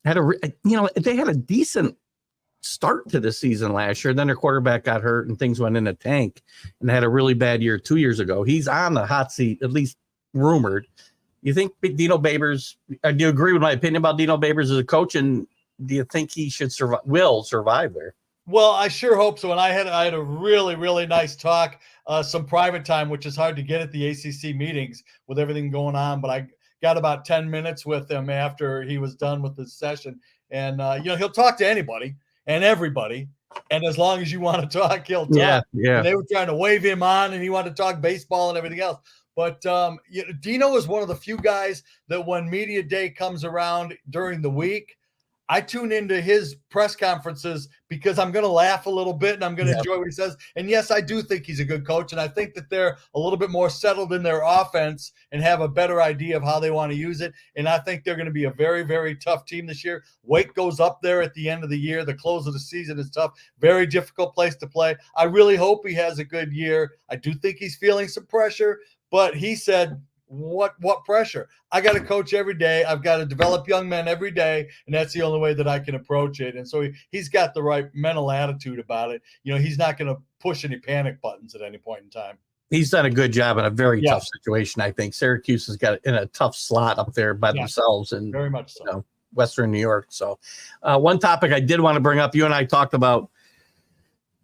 Speaker 1: had a decent start to the season last year. Then their quarterback got hurt and things went in a tank, and they had a really bad year 2 years ago. He's on the hot seat, at least rumored. You think Dino Babers, do you agree with my opinion about Dino Babers as a coach, and do you think he should will survive there?
Speaker 2: Well, I sure hope so. And I had a really, really nice talk, some private time, which is hard to get at the ACC meetings with everything going on. But I got about 10 minutes with him after he was done with his session. And, he'll talk to anybody and everybody. And as long as you want to talk, he'll talk.
Speaker 1: Yeah.
Speaker 2: And they were trying to wave him on, and he wanted to talk baseball and everything else. But Dino is one of the few guys that when media day comes around during the week, I tune into his press conferences because I'm going to laugh a little bit and I'm going to enjoy what he says. And yes, I do think he's a good coach. And I think that they're a little bit more settled in their offense and have a better idea of how they want to use it. And I think they're going to be a very, very tough team this year. Wake goes up there at the end of the year. The close of the season is tough. Very difficult place to play. I really hope he has a good year. I do think he's feeling some pressure, but he said, what pressure? I got to coach every day. I've got to develop young men every day, and that's the only way that I can approach it. And so he's got the right mental attitude about it. He's not going to push any panic buttons at any point in time.
Speaker 1: He's done a good job in a very tough situation. I think Syracuse has got in a tough slot up there by themselves, and
Speaker 2: very much so.
Speaker 1: Western New York. So one topic I did want to bring up, you and I talked about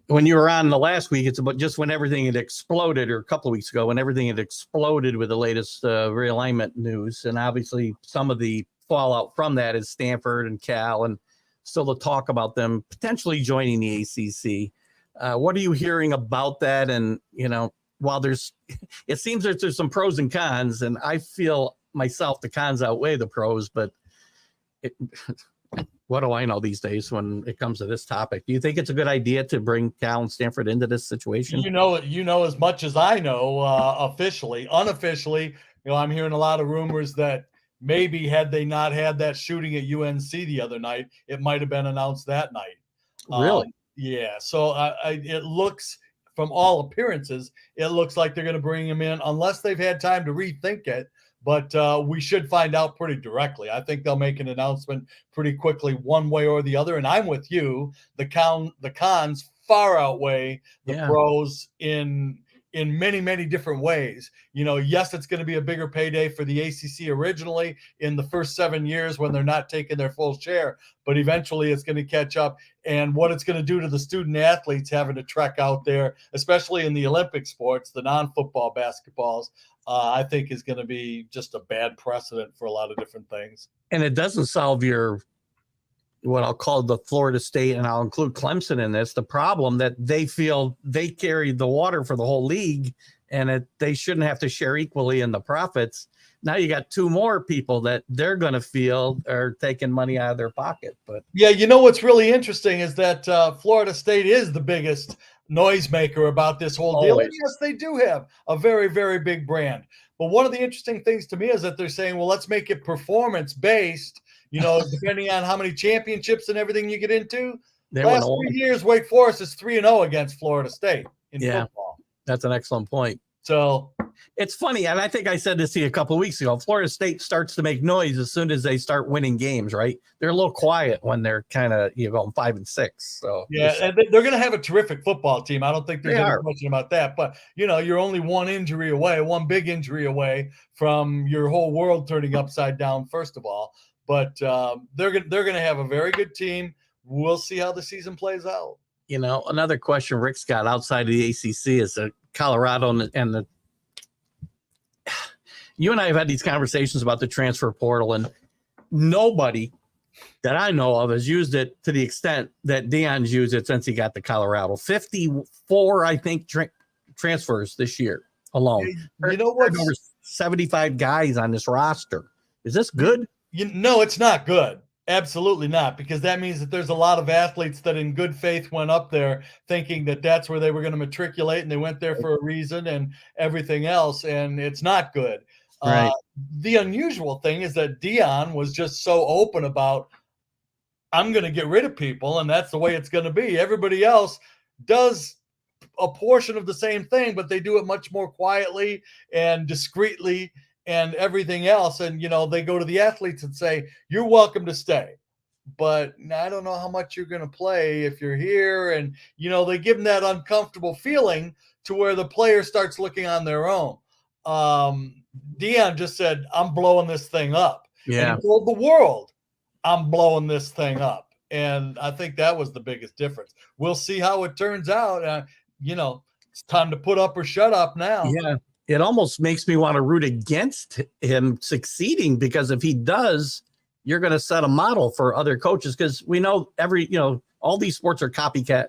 Speaker 1: when you were on the last week, it's about just when everything had exploded, or a couple of weeks ago, when everything had exploded with the latest realignment news. And obviously some of the fallout from that is Stanford and Cal, and still the talk about them potentially joining the ACC. What are you hearing about that? And, while it seems that there's some pros and cons, and I feel myself the cons outweigh the pros, but what do I know these days when it comes to this topic? Do you think it's a good idea to bring Cal and Stanford into this situation?
Speaker 2: You know as much as I know, officially. Unofficially, I'm hearing a lot of rumors that maybe had they not had that shooting at UNC the other night, it might have been announced that night.
Speaker 1: Really?
Speaker 2: Yeah. So it looks, from all appearances, it looks like they're going to bring him in unless they've had time to rethink it. But we should find out pretty directly. I think they'll make an announcement pretty quickly, one way or the other. And I'm with you. The cons far outweigh the pros in many, many different ways. Yes, it's going to be a bigger payday for the ACC originally in the first 7 years when they're not taking their full share, but eventually it's going to catch up. And what it's going to do to the student athletes having to trek out there, especially in the Olympic sports, the non-football basketballs, I think is going to be just a bad precedent for a lot of different things.
Speaker 1: And it doesn't solve what I'll call the Florida State, and I'll include Clemson in this, the problem that they feel they carry the water for the whole league, and they shouldn't have to share equally in the profits. Now you got 2 more people that they're going to feel are taking money out of their pocket. But
Speaker 2: what's really interesting is that Florida State is the biggest noisemaker about this whole deal. And yes, they do have a very, very big brand. But one of the interesting things to me is that they're saying, well, let's make it performance based, depending on how many championships and everything you get into. Last 3 years, Wake Forest is 3-0 against Florida State in football.
Speaker 1: That's an excellent point.
Speaker 2: So
Speaker 1: it's funny, and I think I said this to you a couple of weeks ago. Florida State starts to make noise as soon as they start winning games, right? They're a little quiet when they're kind of going 5-6. So
Speaker 2: and they're going to have a terrific football team. I don't think there's any question about that. But you're only one big injury away from your whole world turning upside down. First of all, but they're going to have a very good team. We'll see how the season plays out.
Speaker 1: Another question Rick's got outside of the ACC is Colorado and the. You and I have had these conversations about the transfer portal, and nobody that I know of has used it to the extent that Deion's used it since he got to Colorado. 54, I think, transfers this year alone.
Speaker 2: You know what?
Speaker 1: Over 75 guys on this roster. Is this good?
Speaker 2: No, it's not good. Absolutely not, because that means that there's a lot of athletes that in good faith went up there thinking that that's where they were going to matriculate, and they went there for a reason and everything else, and it's not good.
Speaker 1: Right.
Speaker 2: The unusual thing is that Deion was just so open about, I'm going to get rid of people, and that's the way it's going to be. Everybody else does a portion of the same thing, but they do it much more quietly and discreetly and everything else. And, they go to the athletes and say, you're welcome to stay, but I don't know how much you're going to play if you're here. And, they give them that uncomfortable feeling to where the player starts looking on their own. Deion just said, I'm blowing this thing up.
Speaker 1: Yeah.
Speaker 2: And he told the world, I'm blowing this thing up. And I think that was the biggest difference. We'll see how it turns out. It's time to put up or shut up now.
Speaker 1: Yeah. It almost makes me want to root against him succeeding, because if he does, you're going to set a model for other coaches, because we know all these sports are copycat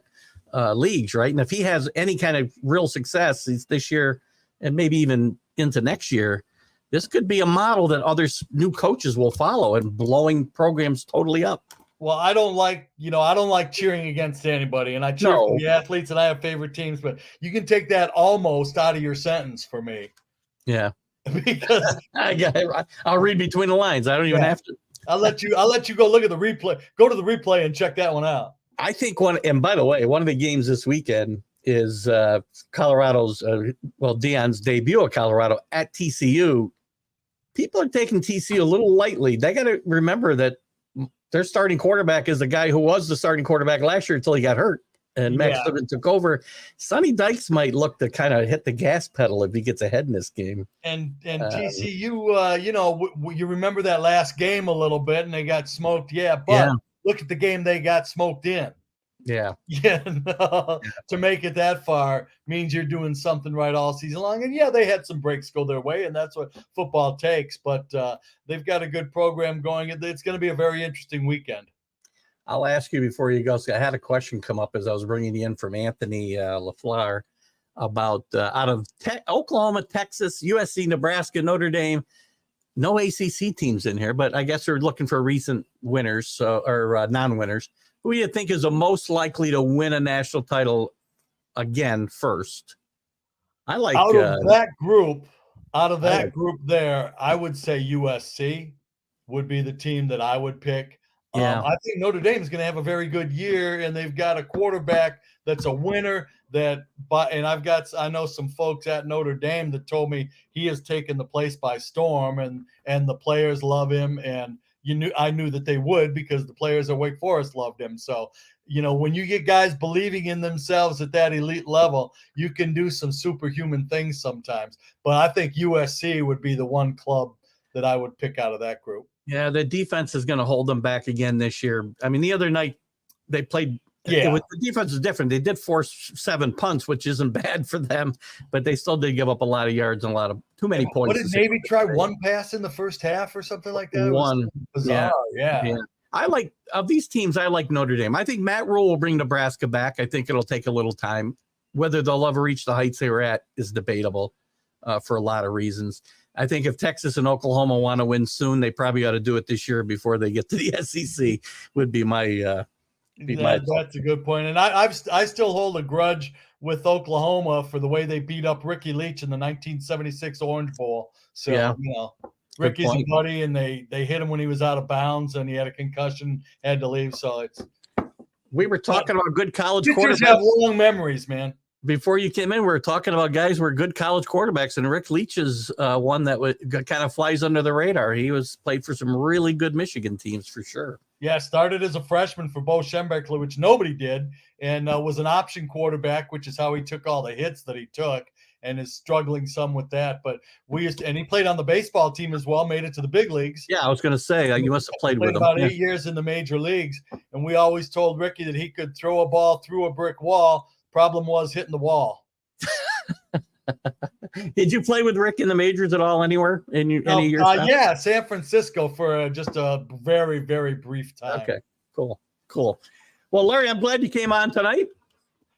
Speaker 1: leagues, right? And if he has any kind of real success this year and maybe even into next year, this could be a model that other new coaches will follow and blowing programs totally up.
Speaker 2: Well, I don't like cheering against anybody, and I cheer for the athletes, and I have favorite teams, but you can take that almost out of your sentence for me.
Speaker 1: Yeah.
Speaker 2: Because
Speaker 1: I'll read between the lines. I don't even have to.
Speaker 2: I'll let you go look at the replay. Go to the replay and check that one out.
Speaker 1: I think and by the way, one of the games this weekend is Colorado's, Deion's debut at Colorado at TCU. People are taking TCU a little lightly. They got to remember that their starting quarterback is the guy who was the starting quarterback last year until he got hurt, and Max Duggan took over. Sonny Dykes might look to kind of hit the gas pedal if he gets ahead in this game.
Speaker 2: And TCU, you remember that last game a little bit, and they got smoked. Look at the game they got smoked in.
Speaker 1: Yeah.
Speaker 2: To make it that far means you're doing something right all season long. And they had some breaks go their way, and that's what football takes. But they've got a good program going. It's going to be a very interesting weekend.
Speaker 1: I'll ask you before you go. So I had a question come up as I was bringing you in from Anthony LaFleur about out of Oklahoma, Texas, USC, Nebraska, Notre Dame. No ACC teams in here, but I guess they're looking for recent winners or non-winners. Who do you think is the most likely to win a national title again first? I like
Speaker 2: out of that group there, I would say USC would be the team that I would pick.
Speaker 1: Yeah.
Speaker 2: I think Notre Dame is going to have a very good year, and they've got a quarterback that's a winner. I know some folks at Notre Dame that told me he has taken the place by storm, and the players love him, and I knew that they would, because the players at Wake Forest loved him. So, when you get guys believing in themselves at that elite level, you can do some superhuman things sometimes. But I think USC would be the one club that I would pick out of that group.
Speaker 1: Yeah, the defense is going to hold them back again this year. I mean, the other night they played. The defense is different. They did force 7 punts, which isn't bad for them, but they still did give up a lot of yards and too many points.
Speaker 2: What did Navy try? One pass in the first half or something like that?
Speaker 1: One.
Speaker 2: Bizarre. Yeah.
Speaker 1: I like, of these teams, I like Notre Dame. I think Matt Rule will bring Nebraska back. I think it'll take a little time. Whether they'll ever reach the heights they were at is debatable for a lot of reasons. I think if Texas and Oklahoma want to win soon, they probably ought to do it this year before they get to the SEC, would be my
Speaker 2: that's a good point. And I still hold a grudge with Oklahoma for the way they beat up Ricky Leach in the 1976 Orange Bowl. So, Ricky's a buddy, and they hit him when he was out of bounds, and he had a concussion, had to leave. So
Speaker 1: we were talking about good college
Speaker 2: quarterbacks. Just have long memories, man.
Speaker 1: Before you came in, we were talking about guys who were good college quarterbacks, and Rick Leach is one that kind of flies under the radar. He played for some really good Michigan teams for sure.
Speaker 2: Yeah, started as a freshman for Bo Schembechler, which nobody did, and was an option quarterback, which is how he took all the hits that he took, and is struggling some with that. But and he played on the baseball team as well, made it to the big leagues.
Speaker 1: Yeah, I was going to say, you must have played with him.
Speaker 2: About 8 years in the major leagues, and we always told Ricky that he could throw a ball through a brick wall. Problem was hitting the wall.
Speaker 1: Did you play with Rick in the majors at all anywhere in any of your time?
Speaker 2: Yeah, San Francisco for just a very, very brief time.
Speaker 1: Okay, cool. Well, Larry, I'm glad you came on tonight.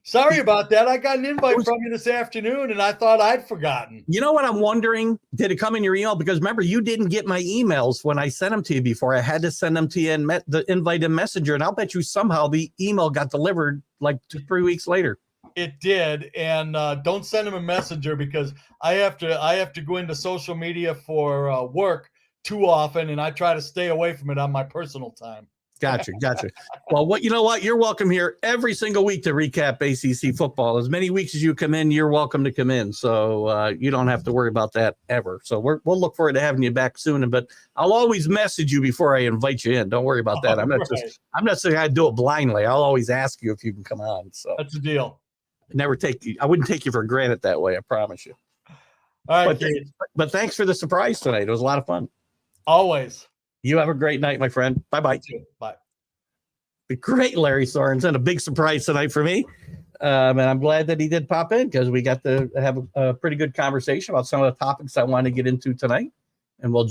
Speaker 2: Sorry about that. I got an invite from you this afternoon, and I thought I'd forgotten.
Speaker 1: You know what I'm wondering? Did it come in your email? Because remember, you didn't get my emails when I sent them to you before. I had to send them to you in the invite in Messenger, and I'll bet you somehow the email got delivered like 2-3 weeks later.
Speaker 2: It did, and don't send them a messenger because I have to go into social media for work too often, and I try to stay away from it on my personal time.
Speaker 1: Gotcha. Well, you know what? You're welcome here every single week to recap ACC football. As many weeks as you come in, you're welcome to come in. So you don't have to worry about that ever. So we'll look forward to having you back soon. But I'll always message you before I invite you in. Don't worry about that. I'm not saying I do it blindly. I'll always ask you if you can come on. So
Speaker 2: that's the deal.
Speaker 1: I wouldn't take you for granted that way. I promise you.
Speaker 2: All right,
Speaker 1: but thanks for the surprise tonight. It was a lot of fun.
Speaker 2: Always.
Speaker 1: You have a great night, my friend. Bye-bye.
Speaker 2: Bye.
Speaker 1: The great Larry Sorensen, a big surprise tonight for me. And I'm glad that he did pop in because we got to have a pretty good conversation about some of the topics I want to get into tonight. And we'll jump